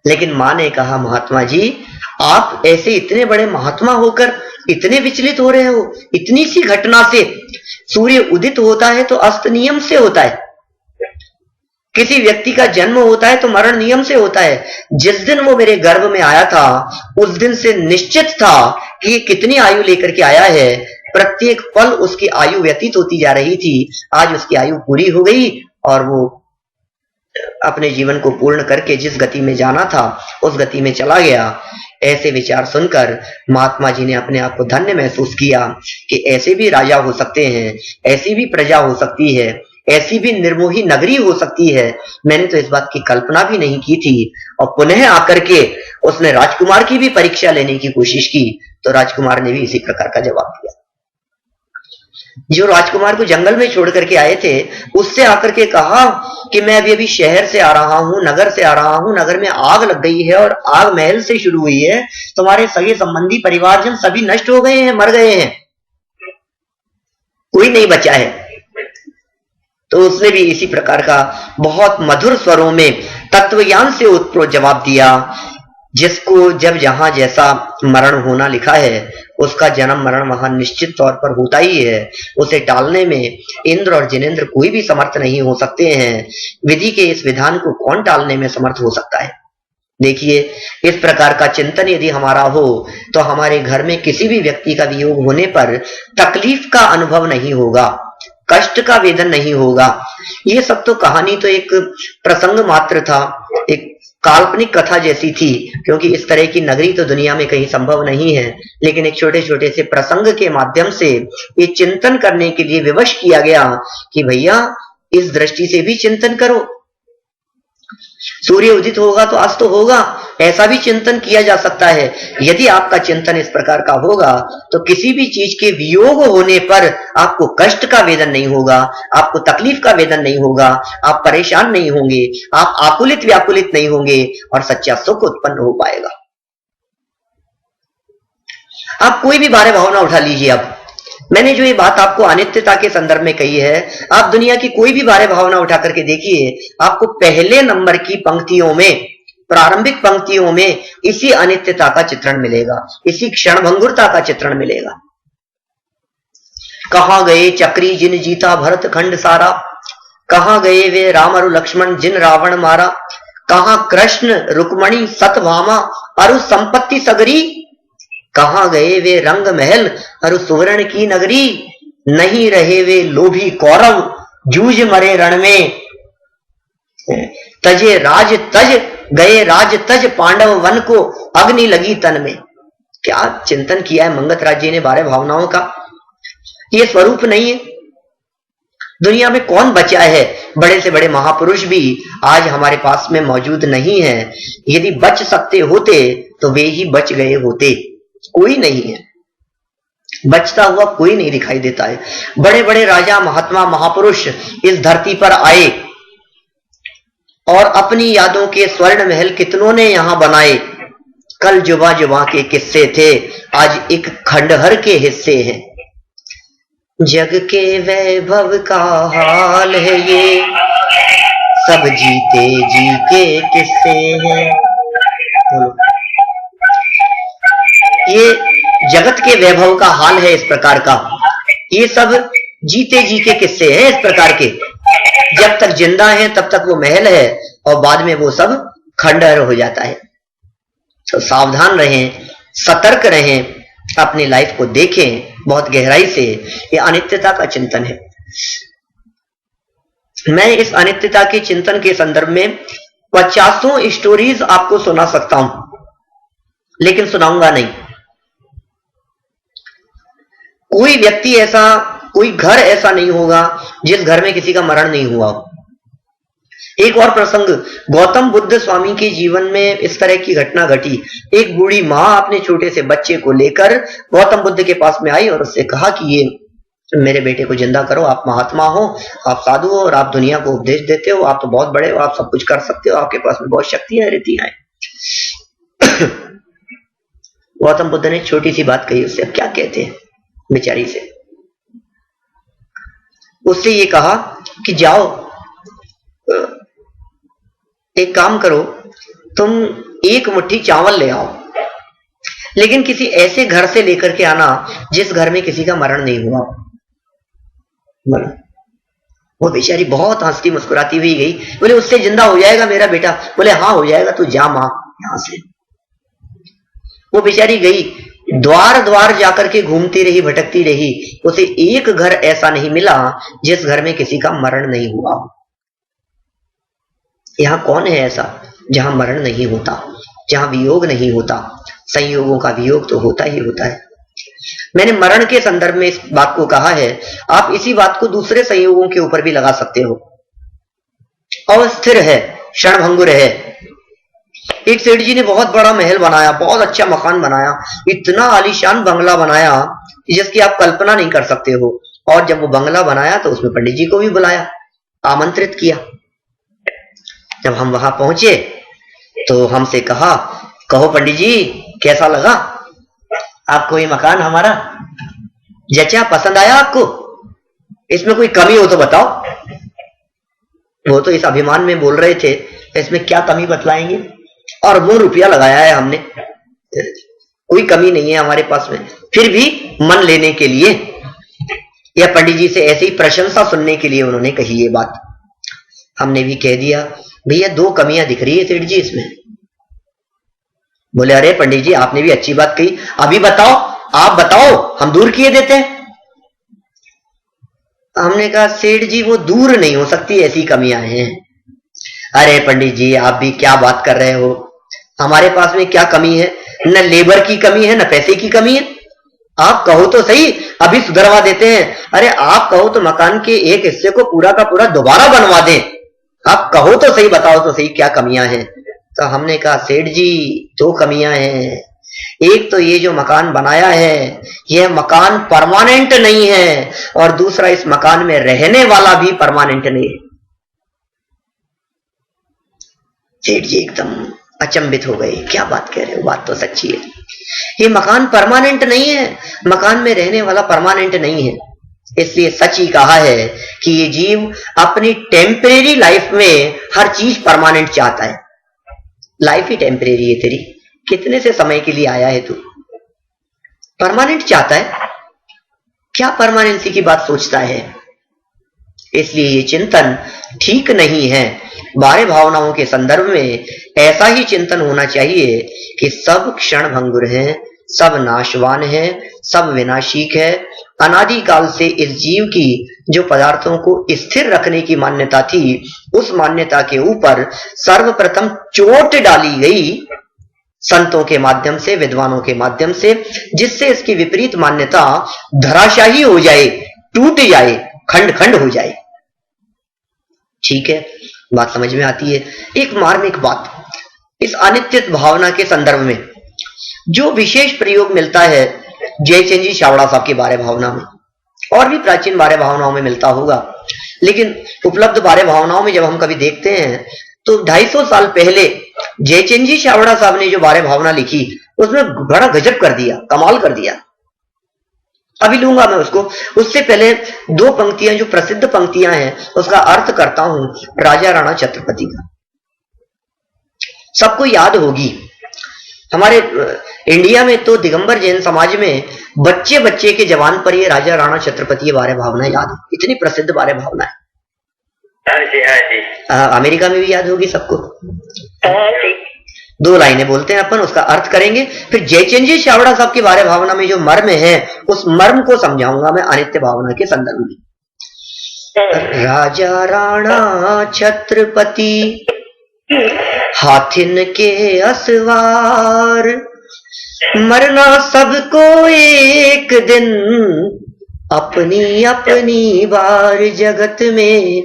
लेकिन मां ने कहा, महात्मा जी, आप ऐसे इतने बड़े महात्मा होकर इतने विचलित हो रहे हो। इतनी सी घटना से सूर्य उदित होता है तो अस्त नियम से होता है, किसी व्यक्ति का जन्म होता है तो मरण नियम से होता है। जिस दिन वो मेरे गर्भ में आया था उस दिन से निश्चित था कि ये कितनी आयु लेकर के आया है। प्रत्येक पल उसकी आयु व्यतीत होती जा रही थी। आज उसकी आयु पूरी हो गई और वो अपने जीवन को पूर्ण करके जिस गति में जाना था उस गति में चला गया। ऐसे विचार सुनकर महात्मा जी ने अपने आप को धन्य महसूस किया कि ऐसे भी राजा हो सकते हैं, ऐसी भी प्रजा हो सकती है, ऐसी भी निर्मोही नगरी हो सकती है। मैंने तो इस बात की कल्पना भी नहीं की थी। और पुनः आकर के उसने राजकुमार की भी परीक्षा लेने की कोशिश की तो राजकुमार ने भी इसी प्रकार का जवाब दिया। जो राजकुमार को जंगल में छोड़ करके आए थे उससे आकर के कहा कि मैं अभी शहर से आ रहा हूं, नगर से आ रहा हूं, नगर में आग लग गई है और आग महल से शुरू हुई है, तुम्हारे सगे संबंधी परिवारजन सभी नष्ट हो गए हैं, मर गए हैं, कोई नहीं बचा है। तो उसने भी इसी प्रकार का बहुत मधुर स्वरों में तत्वज्ञान से उत्प्रोत जवाब दिया, जिसको जब जहां जैसा मरण होना लिखा है उसका जन्म मरण वहां निश्चित तौर पर होता ही है। उसे टालने में इंद्र और जिनेंद्र कोई भी समर्थ नहीं हो सकते हैं। विधि के इस विधान को कौन टालने में समर्थ हो सकता है? देखिए, इस प्रकार का चिंतन यदि हमारा हो तो हमारे घर में किसी भी व्यक्ति का वियोग होने पर तकलीफ का अनुभव नहीं होगा, कष्ट का वेदन नहीं होगा। ये सब तो कहानी तो एक प्रसंग मात्र था, एक काल्पनिक कथा जैसी थी, क्योंकि इस तरह की नगरी तो दुनिया में कहीं संभव नहीं है। लेकिन एक छोटे छोटे से प्रसंग के माध्यम से ये चिंतन करने के लिए विवश किया गया कि भैया इस दृष्टि से भी चिंतन करो। सूर्य उदित होगा तो अस्त होगा, ऐसा भी चिंतन किया जा सकता है। यदि आपका चिंतन इस प्रकार का होगा तो किसी भी चीज के वियोग होने पर आपको कष्ट का वेदन नहीं होगा, आपको तकलीफ का वेदन नहीं होगा, आप परेशान नहीं होंगे, आप आकुलित व्याकुलित नहीं होंगे और सच्चा सुख उत्पन्न हो पाएगा। आप कोई भी बाह्य भावना उठा लीजिए। अब मैंने जो ये बात आपको अनित्यता के संदर्भ में कही है, आप दुनिया की कोई भी बाह्य भावना उठा करके देखिए, आपको पहले नंबर की पंक्तियों में, प्रारंभिक पंक्तियों में इसी अनित्यता का चित्रण मिलेगा, इसी क्षणभंगुरता का चित्रण मिलेगा। कहां गए चक्री जिन जीता भरत खंड सारा, कहां गए वे राम और लक्ष्मण जिन रावण मारा, कहां कृष्ण रुक्मणी सतभामा अरु संपत्ति सगरी, कहां गए वे रंग महल अरु सुवर्ण की नगरी, नहीं रहे वे लोभी कौरव, जूझ मरे रण में, तजे राज तज गए राज तज, पांडव वन को अग्नि लगी तन में। क्या चिंतन किया है मंगतराज जी ने 12 भावनाओं का। ये स्वरूप नहीं है। दुनिया में कौन बचा है? बड़े से बड़े महापुरुष भी आज हमारे पास में मौजूद नहीं है। यदि बच सकते होते तो वे ही बच गए होते। कोई नहीं है, बचता हुआ कोई नहीं दिखाई देता है। बड़े बड़े राजा, महात्मा, महापुरुष इस धरती पर आए और अपनी यादों के स्वर्ण महल कितनों ने यहां बनाए। कल जुबा जुबा के किस्से थे, आज एक खंडहर के हिस्से हैं। जग के वैभव का हाल है ये, सब जीते जी के किस्से हैं। ये जगत के वैभव का हाल है इस प्रकार का। ये सब जीते जी के किस्से हैं इस प्रकार के। जब तक जिंदा है तब तक वो महल है और बाद में वो सब खंडहर हो जाता है। तो सावधान रहें, सतर्क रहें, अपनी लाइफ को देखें बहुत गहराई से। ये अनित्यता का चिंतन है। मैं इस अनित्यता के चिंतन के संदर्भ में 50 स्टोरीज आपको सुना सकता हूं, लेकिन सुनाऊंगा नहीं। कोई व्यक्ति ऐसा, कोई घर ऐसा नहीं होगा जिस घर में किसी का मरण नहीं हुआ हो। एक और प्रसंग, गौतम बुद्ध स्वामी के जीवन में इस तरह की घटना घटी। एक बूढ़ी माँ अपने छोटे से बच्चे को लेकर गौतम बुद्ध के पास में आई और उससे कहा कि ये मेरे बेटे को जिंदा करो, आप महात्मा हो, आप साधु हो और आप दुनिया को उपदेश देते हो, आप तो बहुत बड़े हो, आप सब कुछ कर सकते हो, आपके पास में बहुत शक्तियां रहती हैं। गौतम बुद्ध ने छोटी सी बात कही उससे, अब क्या कहते हैं बेचारी से। उससे ये कहा कि जाओ, एक काम करो, तुम एक मुट्ठी चावल ले आओ, लेकिन किसी ऐसे घर से लेकर के आना जिस घर में किसी का मरण नहीं हुआ। वो बेचारी बहुत हंसती मुस्कुराती हुई गई। बोले उससे जिंदा हो जाएगा मेरा बेटा? बोले हाँ हो जाएगा, तू जा मां यहां से। वो बेचारी गई, द्वार द्वार जाकर के घूमती रही, भटकती रही। उसे एक घर ऐसा नहीं मिला जिस घर में किसी का मरण नहीं हुआ। यहां कौन है ऐसा जहां मरण नहीं होता, जहां वियोग नहीं होता? संयोगों का वियोग तो होता ही होता है। मैंने मरण के संदर्भ में इस बात को कहा है, आप इसी बात को दूसरे संयोगों के ऊपर भी लगा सकते हो। अस्थिर है, क्षणभंगुर है। एक सेठ जी ने बहुत बड़ा महल बनाया, बहुत अच्छा मकान बनाया, इतना आलीशान बंगला बनाया जिसकी आप कल्पना नहीं कर सकते हो। और जब वो बंगला बनाया तो उसमें पंडित जी को भी बुलाया, आमंत्रित किया। जब हम वहां पहुंचे तो हमसे कहा, कहो पंडित जी कैसा लगा आपको ये मकान हमारा? जचा, पसंद आया आपको? इसमें कोई कमी हो तो बताओ। वो तो इस अभिमान में बोल रहे थे, इसमें क्या कमी बतलाएंगे, और वो रुपया लगाया है हमने, कोई कमी नहीं है हमारे पास में। फिर भी मन लेने के लिए या पंडित जी से ऐसी प्रशंसा सुनने के लिए उन्होंने कही ये बात। हमने भी कह दिया, भैया 2 कमियां दिख रही है सेठ जी इसमें। बोले अरे पंडित जी आपने भी अच्छी बात कही, अभी बताओ, आप बताओ, हम दूर किए देते हैं। हमने कहा सेठ जी वो दूर नहीं हो सकती, ऐसी कमियां हैं। अरे पंडित जी आप भी क्या बात कर रहे हो, हमारे पास में क्या कमी है? न लेबर की कमी है, न पैसे की कमी है। आप कहो तो सही, अभी सुधरवा देते हैं। अरे आप कहो तो मकान के एक हिस्से को पूरा का पूरा दोबारा बनवा दें। आप कहो तो सही, बताओ तो सही क्या कमियां हैं। तो हमने कहा सेठ जी 2 कमियां हैं। एक तो ये जो मकान बनाया है यह मकान परमानेंट नहीं है, और दूसरा इस मकान में रहने वाला भी परमानेंट नहीं है। सेठ जी एकदम अचंभित हो गए, क्या बात कह रहे हो, बात तो सच्ची है। ये मकान परमानेंट नहीं है, मकान में रहने वाला परमानेंट नहीं है। इसलिए सच ही कहा है कि ये जीव अपनी टेम्परेरी लाइफ में हर चीज परमानेंट चाहता है। लाइफ ही टेम्परेरी है तेरी, कितने से समय के लिए आया है तू, परमानेंट चाहता है। क्या परमानेंसी की बात सोचता है? इसलिए ये चिंतन ठीक नहीं है। 12 भावनाओं के संदर्भ में ऐसा ही चिंतन होना चाहिए कि सब क्षण भंगुर हैं, सब नाशवान हैं, सब विनाशिक है, अनादिकाल से इस जीव की जो पदार्थों को स्थिर रखने की मान्यता थी, उस मान्यता के ऊपर सर्वप्रथम चोट डाली गई संतों के माध्यम से, विद्वानों के माध्यम से, जिससे इसकी विपरीत मान्यता धराशाही हो जाए, टूट जाए, खंड खंड हो जाए। ठीक है, बात समझ में आती है। एक मार्मिक बात, इस अनित्य भावना के संदर्भ में जो विशेष प्रयोग मिलता है जयचंद जी छाबड़ा साहब की बारे भावना में, और भी प्राचीन बारे भावनाओं में मिलता होगा, लेकिन उपलब्ध बारे भावनाओं में जब हम कभी देखते हैं तो 250 साल पहले जयचंद जी छाबड़ा साहब ने जो बारे भावना लिखी, उसमें बड़ा गजब कर दिया, कमाल कर दिया। अभी लूंगा मैं उसको। उससे पहले दो पंक्तियां, जो प्रसिद्ध पंक्तियां हैं, उसका अर्थ करता हूं राजा राणा छत्रपति का। सबको याद होगी, हमारे इंडिया में तो दिगंबर जैन समाज में बच्चे बच्चे के जवान पर ये राजा राणा छत्रपति बारे भावना याद है, इतनी प्रसिद्ध बारे भावना है।
हाँ जी, हाँ जी।
अमेरिका में भी याद होगी सबको। दो लाइनें बोलते हैं अपन, उसका अर्थ करेंगे, फिर जयचंद जी छाबड़ा साहब की बारे भावना में जो मर्म है, उस मर्म को समझाऊंगा मैं अनित्य भावना के संदर्भ में। राजा राणा छत्रपति हाथिन के असवार, मरना सबको एक दिन, अपनी अपनी बार, जगत में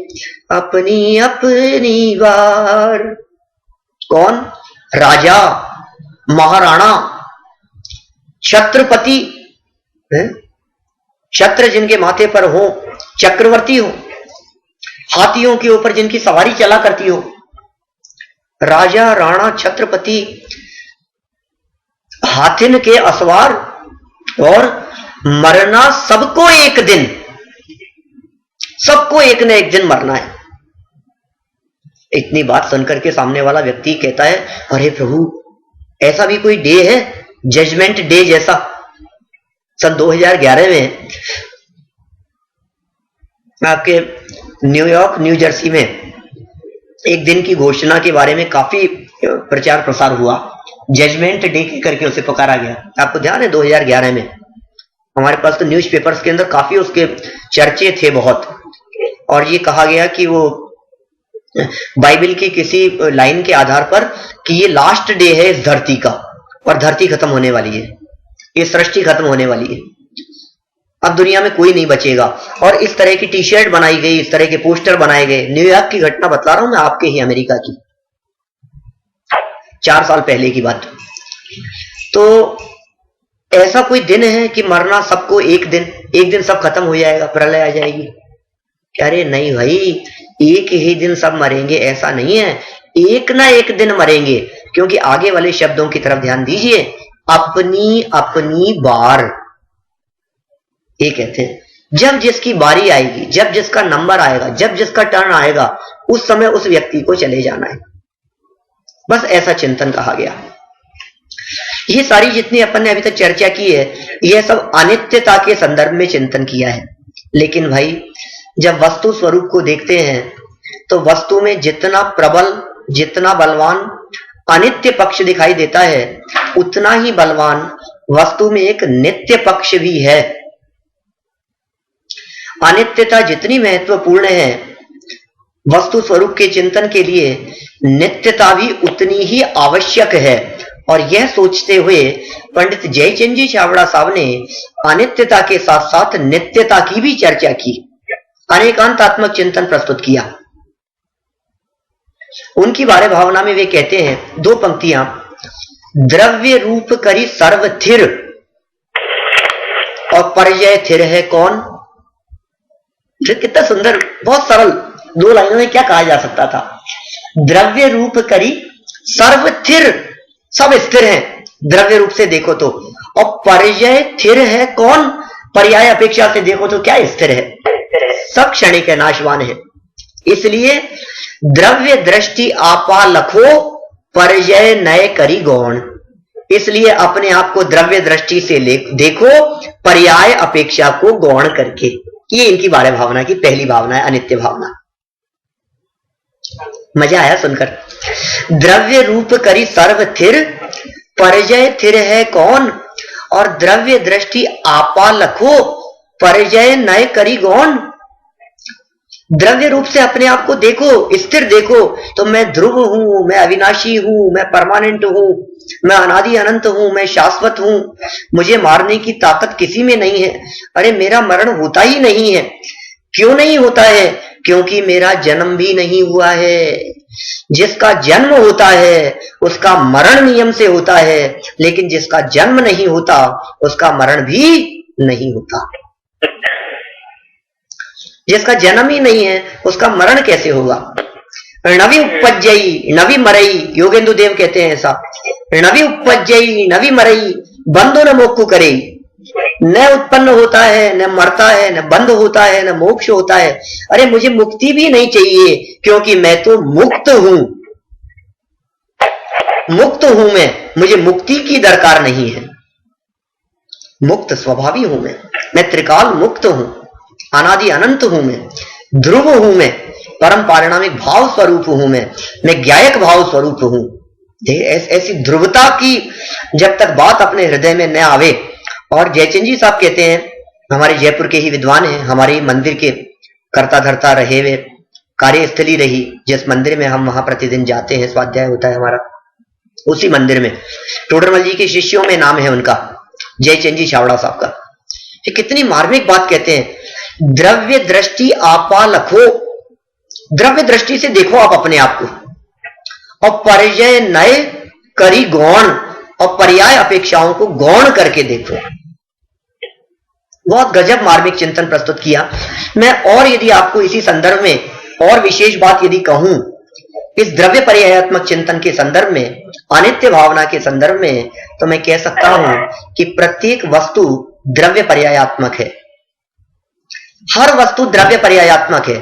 अपनी अपनी बार। कौन? राजा, महाराणा, छत्रपति, छत्र जिनके माथे पर हो, चक्रवर्ती हो, हाथियों के ऊपर जिनकी सवारी चला करती हो, राजा राणा छत्रपति, हाथिन के असवार, और मरना सबको एक दिन, सबको एक न एक दिन मरना है। इतनी बात सुनकर के सामने वाला व्यक्ति कहता है, अरे प्रभु, ऐसा भी कोई डे है, जजमेंट डे जैसा? सन 2011 में आपके न्यूयॉर्क, न्यू जर्सी में एक दिन की घोषणा के बारे में काफी प्रचार प्रसार हुआ, जजमेंट डे करके उसे पुकारा गया। आपको ध्यान है 2011 में हमारे पास तो न्यूज़पेपर्स के अंदर काफी उसके चर्चे थे बहुत, और ये कहा गया कि वो बाइबल की किसी लाइन के आधार पर कि ये लास्ट डे है इस धरती का, और धरती खत्म होने वाली है, ये सृष्टि खत्म होने वाली है, अब दुनिया में कोई नहीं बचेगा। और इस तरह की टी शर्ट बनाई गई, इस तरह के पोस्टर बनाए गए। न्यूयॉर्क की घटना बतला रहा हूं मैं, आपके ही अमेरिका की, 4 साल पहले की बात। तो ऐसा कोई दिन है कि मरना सबको एक दिन सब खत्म हो जाएगा, प्रलय आ जाएगी? अरे नहीं भाई, एक ही दिन सब मरेंगे ऐसा नहीं है, एक ना एक दिन मरेंगे। क्योंकि आगे वाले शब्दों की तरफ ध्यान दीजिए, अपनी अपनी बार। ये कहते हैं जब जिसकी बारी आएगी, जब जिसका नंबर आएगा, जब जिसका टर्न आएगा, उस समय उस व्यक्ति को चले जाना है। बस ऐसा चिंतन कहा गया। ये सारी जितनी अपन ने अभी तक चर्चा की है, यह सब अनित्यता के संदर्भ में चिंतन किया है। लेकिन भाई, जब वस्तु स्वरूप को देखते हैं तो वस्तु में जितना प्रबल, जितना बलवान अनित्य पक्ष दिखाई देता है, उतना ही बलवान वस्तु में एक नित्य पक्ष भी है। अनित्यता जितनी महत्वपूर्ण है वस्तु स्वरूप के चिंतन के लिए, नित्यता भी उतनी ही आवश्यक है। और यह सोचते हुए पंडित जयचंद जी छाबड़ा साहब ने अनित्यता के साथ साथ नित्यता की भी चर्चा की, अनेकांतात्मक चिंतन प्रस्तुत किया। उनकी बारे भावना में वे कहते हैं, 2 पंक्तियां, द्रव्य रूप करी सर्व थिर, और पर्याय थिर है कौन? कितना सुंदर, बहुत सरल 2 लाइनों में क्या कहा जा सकता था। द्रव्य रूप करी सर्व थिर, सब स्थिर हैं द्रव्य रूप से देखो तो, और पर्याय थिर है कौन? पर्याय अपेक्षा से देखो तो क्या स्थिर है? सब क्षणिक है, नाशवान है। इसलिए द्रव्य दृष्टि आपा लखो, पर्याय नए करी गौण। इसलिए अपने आप को द्रव्य दृष्टि से देखो, पर्याय अपेक्षा को गौण करके। ये इनकी बारे भावना की पहली भावना है, अनित्य भावना। मजा आया सुनकर? द्रव्य रूप करी सर्व थिर, पर्याय थिर है कौन? और द्रव्य दृष्टि आपा लखो, परिजय नय करी गौण। द्रव्य रूप से अपने आप को देखो, स्थिर देखो, तो मैं ध्रुव हूं, मैं अविनाशी हूं, मैं परमानेंट हूं, मैं अनादि अनंत हूं, मैं शाश्वत हूं, मुझे मारने की ताकत किसी में नहीं है। अरे मेरा मरण होता ही नहीं है। क्यों नहीं होता है? क्योंकि मेरा जन्म भी नहीं हुआ है। जिसका जन्म होता है उसका मरण नियम से होता है, लेकिन जिसका जन्म नहीं होता उसका मरण भी नहीं होता। जिसका जन्म ही नहीं है उसका मरण कैसे होगा? नवी उपज्जयी नवी मरई, योगेंद्र देव कहते हैं ऐसा, नवी उपज्जयी नवी मरई, बंधो न मोक्ष करे। न उत्पन्न होता है, न मरता है, न बंध होता है, न मोक्ष होता है। अरे मुझे मुक्ति भी नहीं चाहिए, क्योंकि मैं तो मुक्त हूं, मुक्त हूं मुझे मुक्ति की दरकार नहीं है। मुक्त स्वभावी हूं मैं त्रिकाल मुक्त हूं, अनादि अनंत हूं, मैं ध्रुव हूं, मैं परम पारिणामिक भाव स्वरूप हूं, मैं ज्ञायक भाव स्वरूप हूं। ऐसी ध्रुवता की जब तक बात अपने हृदय में न आवे। और जयचंद जी साहब कहते हैं, हमारे जयपुर के ही विद्वान हैं, हमारे मंदिर के करता धरता रहे हुए, कार्यस्थली रही जिस मंदिर में हम वहां प्रतिदिन जाते हैं, स्वाध्याय होता है हमारा, उसी मंदिर में टोडरमल जी के शिष्यों में नाम है उनका, जयचंद जी छावड़ा साहब का। कितनी मार्मिक बात कहते हैं, द्रव्य दृष्टि आपा लखो। द्रव्य दृष्टि से देखो आप अपने आप को, और परिजय नए करी गौण, और पर्याय अपेक्षाओं को गौण करके देखो। बहुत गजब मार्मिक चिंतन प्रस्तुत किया। मैं और यदि आपको इसी संदर्भ में और विशेष बात यदि कहूं, इस द्रव्य पर्यायात्मक चिंतन के संदर्भ में, अनित्य भावना के संदर्भ में, तो मैं कह सकता हूं कि प्रत्येक वस्तु द्रव्य पर्यायात्मक है। हर वस्तु द्रव्य पर्यायात्मक है।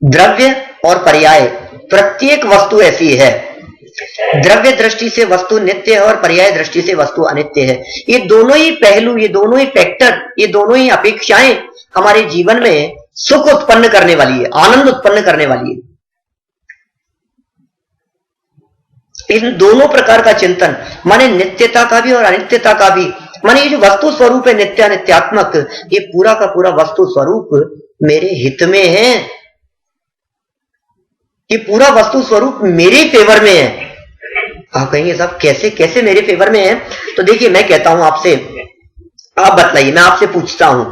द्रव्य और पर्याय, प्रत्येक वस्तु ऐसी है। द्रव्य दृष्टि से वस्तु नित्य है और पर्याय दृष्टि से वस्तु अनित्य है। ये दोनों ही पहलू, ये दोनों ही फैक्टर, ये दोनों ही अपेक्षाएं हमारे जीवन में सुख उत्पन्न करने वाली है, आनंद उत्पन्न करने वाली है। इन दोनों प्रकार का चिंतन, माने नित्यता का भी और अनित्यता का भी, माने ये जो वस्तु स्वरूप है नित्य अनित्यात्मक, ये पूरा का पूरा वस्तु स्वरूप मेरे हित में है। ये पूरा वस्तु स्वरूप मेरे फेवर में है। आप कहेंगे साहब कैसे कैसे मेरे फेवर में है? तो देखिए, मैं कहता हूं आपसे, आप बतलाइए, मैं आपसे पूछता हूं,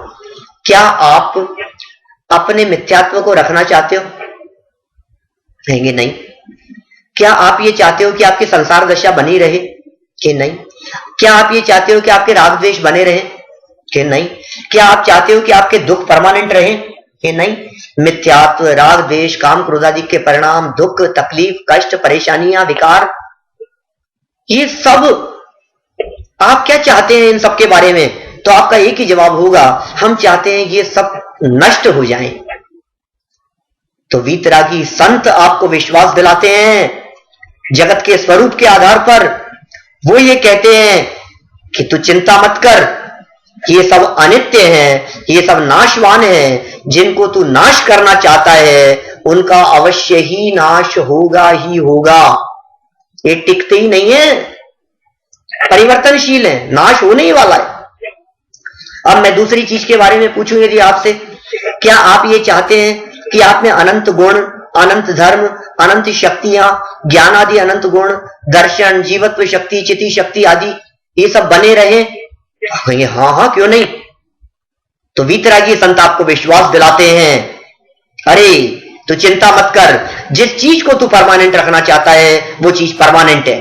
क्या आप अपने मिथ्यात्व को रखना चाहते हो? कहेंगे नहीं। क्या आप ये चाहते हो कि आपकी संसार दशा बनी रहे? कि नहीं। क्या आप ये चाहते हो कि आपके राग द्वेष बने रहे? कि नहीं। क्या आप चाहते हो कि आपके दुख परमानेंट रहे? कि नहीं। मिथ्यात्व, राग द्वेष, काम क्रोध आदि के परिणाम, दुख, तकलीफ, कष्ट, परेशानियां, विकार, ये सब आप क्या चाहते हैं इन सब के बारे में? तो आपका एक ही जवाब होगा, हम चाहते हैं ये सब नष्ट हो जाएं। तो वीतरागी संत आपको विश्वास दिलाते हैं जगत के स्वरूप के आधार पर। वो ये कहते हैं कि तू चिंता मत कर, ये सब अनित्य हैं, ये सब नाशवान हैं। जिनको तू नाश करना चाहता है उनका अवश्य ही नाश होगा ही होगा। ये टिकते ही नहीं है, परिवर्तनशील है, नाश होने ही वाला है। अब मैं दूसरी चीज के बारे में पूछूं यदि आपसे, क्या आप ये चाहते हैं कि आप में अनंत गुण, अनंत धर्म, अनंत शक्तियां, ज्ञान आदि अनंत गुण, दर्शन, जीवत्व शक्ति, चिति शक्ति आदि ये सब बने रहे? कहेंगे हाँ हाँ क्यों नहीं। तो वीतरागी संत आपको विश्वास दिलाते हैं, अरे तू चिंता मत कर, जिस चीज को तू परमानेंट रखना चाहता है वो चीज परमानेंट है।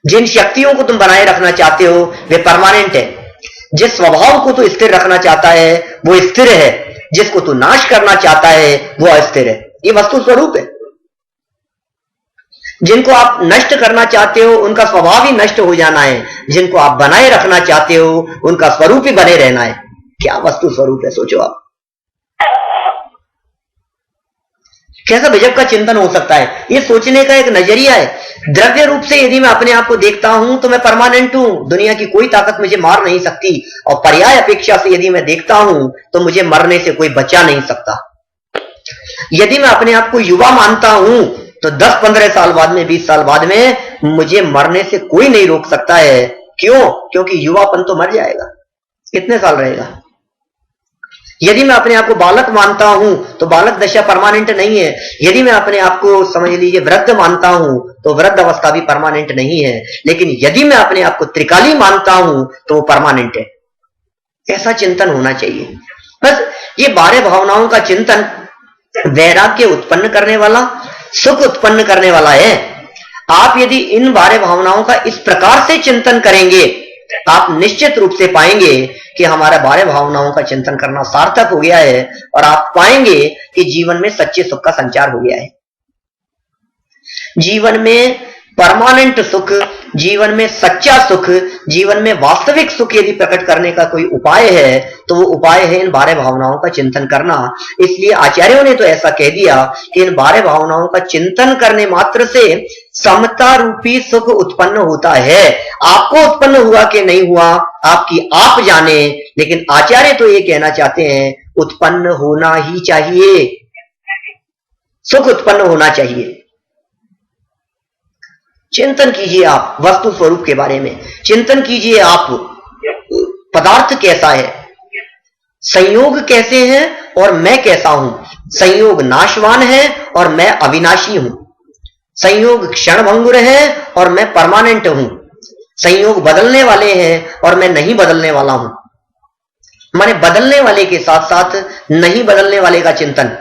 जिन शक्तियों को तुम बनाए रखना चाहते हो वे परमानेंट है। जिस स्वभाव को तू स्थिर रखना चाहता है वो स्थिर है, जिसको तू नाश करना चाहता है वो अस्थिर है। ये वस्तु स्वरूप है। जिनको आप नष्ट करना चाहते हो उनका स्वभाव ही नष्ट हो जाना है, जिनको आप बनाए रखना चाहते हो उनका स्वरूप ही बने रहना है। क्या वस्तु स्वरूप है, सोचो आप। कैसा गजब का चिंतन हो सकता है। ये सोचने का एक नजरिया है। द्रव्य रूप से यदि मैं अपने आप को देखता हूं तो मैं परमानेंट हूं, दुनिया की कोई ताकत मुझे मार नहीं सकती। और पर्याय अपेक्षा से यदि मैं देखता हूं तो मुझे मरने से कोई बचा नहीं सकता। यदि मैं अपने आप को युवा मानता हूं तो 10-15 साल बाद में, 20 साल बाद में मुझे मरने से कोई नहीं रोक सकता है। क्यों? क्योंकि युवापन तो मर जाएगा, कितने साल रहेगा। यदि मैं अपने आप को बालक मानता हूं तो बालक दशा परमानेंट नहीं है। यदि मैं अपने आप को समझ लीजिए वृद्ध मानता हूं तो वृद्ध अवस्था भी परमानेंट नहीं है। लेकिन यदि मैं अपने आप को त्रिकाली मानता हूं तो वो परमानेंट है। ऐसा चिंतन होना चाहिए। बस ये 12 भावनाओं का चिंतन वैराग्य उत्पन्न करने वाला, सुख उत्पन्न करने वाला है। आप यदि इन 12 भावनाओं का इस प्रकार से चिंतन करेंगे, आप निश्चित रूप से पाएंगे कि हमारा 12 भावनाओं का चिंतन करना सार्थक हो गया है और आप पाएंगे कि जीवन में सच्चे सुख का संचार हो गया है। जीवन में परमानेंट सुख, जीवन में सच्चा सुख, जीवन में वास्तविक सुख यदि प्रकट करने का कोई उपाय है तो वो उपाय है इन 12 भावनाओं का चिंतन करना। इसलिए आचार्यों ने तो ऐसा कह दिया कि इन 12 भावनाओं का चिंतन करने मात्र से समता रूपी सुख उत्पन्न होता है। आपको उत्पन्न हुआ कि नहीं हुआ आपकी आप जाने, लेकिन आचार्य तो ये कहना चाहते हैं उत्पन्न होना ही चाहिए, सुख उत्पन्न होना चाहिए। चिंतन कीजिए आप वस्तु स्वरूप के बारे में, चिंतन कीजिए आप पदार्थ कैसा है, संयोग कैसे हैं और मैं कैसा हूं। संयोग नाशवान है और मैं अविनाशी हूं। संयोग क्षणभंगुर है और मैं परमानेंट हूं। संयोग बदलने वाले हैं और मैं नहीं बदलने वाला हूं। माने बदलने वाले के साथ साथ नहीं बदलने वाले का चिंतन,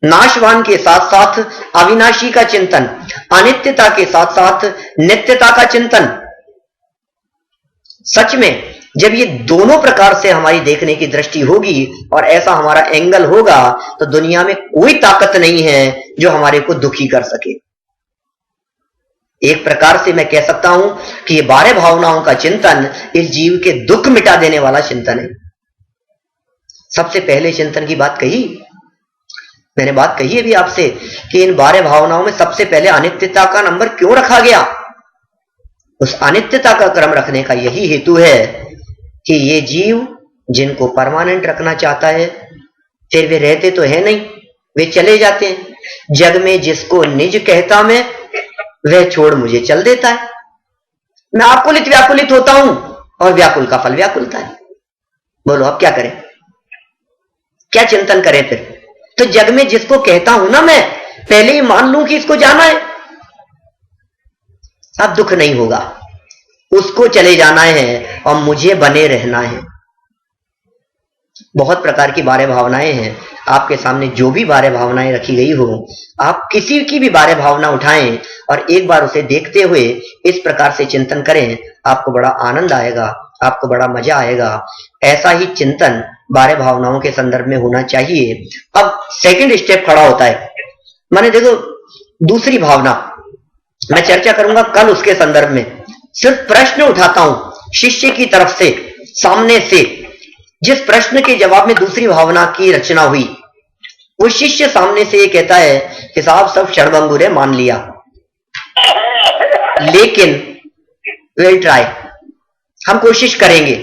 नाशवान के साथ साथ अविनाशी का चिंतन, अनित्यता के साथ साथ नित्यता का चिंतन। सच में जब ये दोनों प्रकार से हमारी देखने की दृष्टि होगी और ऐसा हमारा एंगल होगा तो दुनिया में कोई ताकत नहीं है जो हमारे को दुखी कर सके। एक प्रकार से मैं कह सकता हूं कि ये 12 भावनाओं का चिंतन इस जीव के दुख मिटा देने वाला चिंतन है। सबसे पहले चिंतन की बात कही मैंने, बात कही है भी आपसे कि इन 12 भावनाओं में सबसे पहले अनित्यता का नंबर क्यों रखा गया। उस अनित्यता का क्रम रखने का यही हेतु है कि ये जीव जिनको परमानेंट रखना चाहता है, फिर वे रहते तो है नहीं, वे चले जाते हैं। जग में जिसको निज कहता मैं, वह छोड़ मुझे चल देता है। मैं आकुलित व्याकुलित होता हूं और व्याकुल का फल व्याकुलता है। बोलो अब क्या करें, क्या चिंतन करें फिर। तो जग में जिसको कहता हूं ना मैं, पहले ही मान लूं कि इसको जाना है, अब दुख नहीं होगा। उसको चले जाना है और मुझे बने रहना है। बहुत प्रकार की 12 भावनाएं हैं आपके सामने। जो भी 12 भावनाएं रखी गई हो, आप किसी की भी 12 भावना उठाएं और एक बार उसे देखते हुए इस प्रकार से चिंतन करें, आपको बड़ा आनंद आएगा, आपको बड़ा मजा आएगा। ऐसा ही चिंतन 12 भावनाओं के संदर्भ में होना चाहिए। अब सेकंड स्टेप खड़ा होता है। माने देखो दूसरी भावना मैं चर्चा करूंगा कल उसके संदर्भ में। सिर्फ प्रश्न उठाता हूं शिष्य की तरफ से, सामने से। जिस प्रश्न के जवाब में दूसरी भावना की रचना हुई, वो शिष्य सामने से ये कहता है कि साहब सब क्षणभंगुर है, मान लिया, लेकिन विल ट्राई, हम कोशिश करेंगे।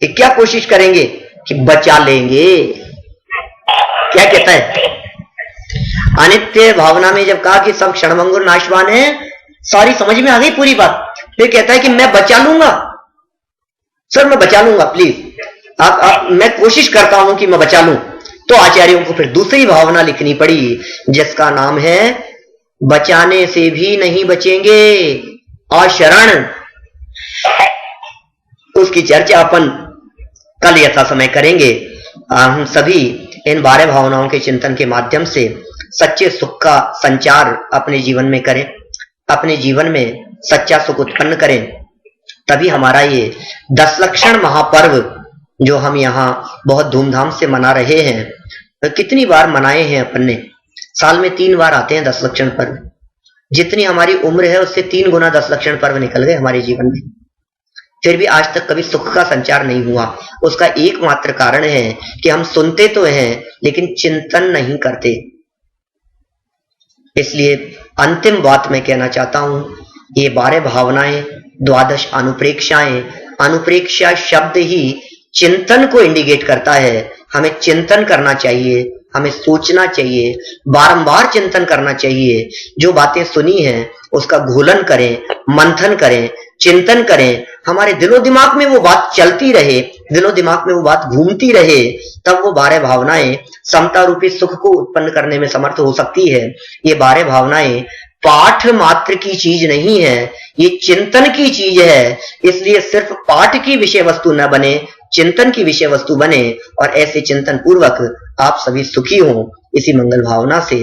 कि क्या कोशिश करेंगे? कि बचा लेंगे। क्या कहता है? अनित्य भावना में जब कहा कि सब क्षणभंगुर नाशवान है, सारी समझ में आ गई पूरी बात। फिर कहता है कि मैं बचा लूंगा, सर मैं बचा लूंगा, प्लीज आप मैं कोशिश करता हूं कि मैं बचा लूं। तो आचार्यों को फिर दूसरी भावना लिखनी पड़ी जिसका नाम है बचाने से भी नहीं बचेंगे, अशरण। उसकी चर्चा अपन कल यथा समय करेंगे। हम सभी इन 12 भावनाओं के चिंतन के माध्यम से सच्चे सुख का संचार अपने जीवन में करें, अपने जीवन में सच्चा सुख उत्पन्न करें। तभी हमारा ये 10 लक्षण महापर्व जो हम यहाँ बहुत धूमधाम से मना रहे हैं, तो कितनी बार मनाए हैं अपन ने? साल में 3 बार आते हैं 10 लक्षण पर्व। जितनी हमारी उम्र है उससे 3 गुना 10 लक्षण पर्व निकल गए हमारे जीवन में। फिर भी आज तक कभी सुख का संचार नहीं हुआ। उसका एकमात्र कारण है कि हम सुनते तो हैं लेकिन चिंतन नहीं करते। इसलिए अंतिम बात मैं कहना चाहता हूं, ये 12 भावनाएं, 12 अनुप्रेक्षाएं, अनुप्रेक्षा शब्द ही चिंतन को इंडिकेट करता है। हमें चिंतन करना चाहिए, हमें सोचना चाहिए, बारंबार चिंतन करना चाहिए। जो बातें सुनी हैं उसका घोलन करें, मंथन करें, चिंतन करें, हमारे दिलो दिमाग में वो बात चलती रहे, दिलो दिमाग में वो बात घूमती रहे, तब वो 12 भावनाएं समता रूपी सुख को उत्पन्न करने में समर्थ हो सकती है। ये 12 भावनाएं पाठ मात्र की चीज नहीं है, ये चिंतन की चीज है। इसलिए सिर्फ पाठ की विषय वस्तु न बने, चिंतन की विषय वस्तु बने, और ऐसे चिंतन पूर्वक आप सभी सुखी हों। इसी मंगल भावना से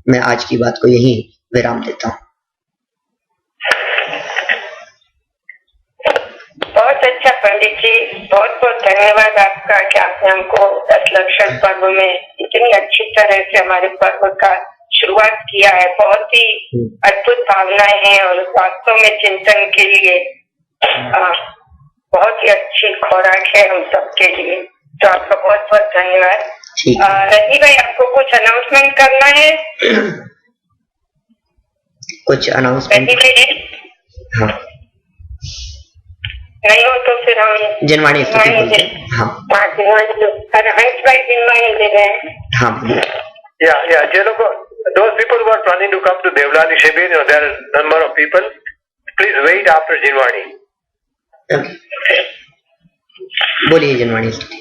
मैं आज की बात को यहीं विराम देता हूं।
बहुत अच्छा पंडित जी, बहुत बहुत धन्यवाद आपका कि आपने हमको 10 लक्षण पर्व में इतनी अच्छी तरह से हमारे पर्व का शुरुआत किया है। बहुत ही अद्भुत भावनाएं हैं और वास्तव में चिंतन के लिए बहुत ही अच्छी खुराक है हम सबके लिए। तो आपका बहुत बहुत धन्यवाद। रजी भाई, आपको कुछ अनाउंसमेंट करना है?
कुछ अनाउंसमेंट? हाँ,
नहीं हो तो फिर हम
जिनवाणी स्तुति बोलते हैं। हाँ,
हंस भाई जिनवाणी दे रहे हैं।
हाँ,
जो लोग, those people who are planning to come to Devlali Shibir, there are a number of people. Please wait after Jinwani.
बोलिए जिनवाणी स्तुति।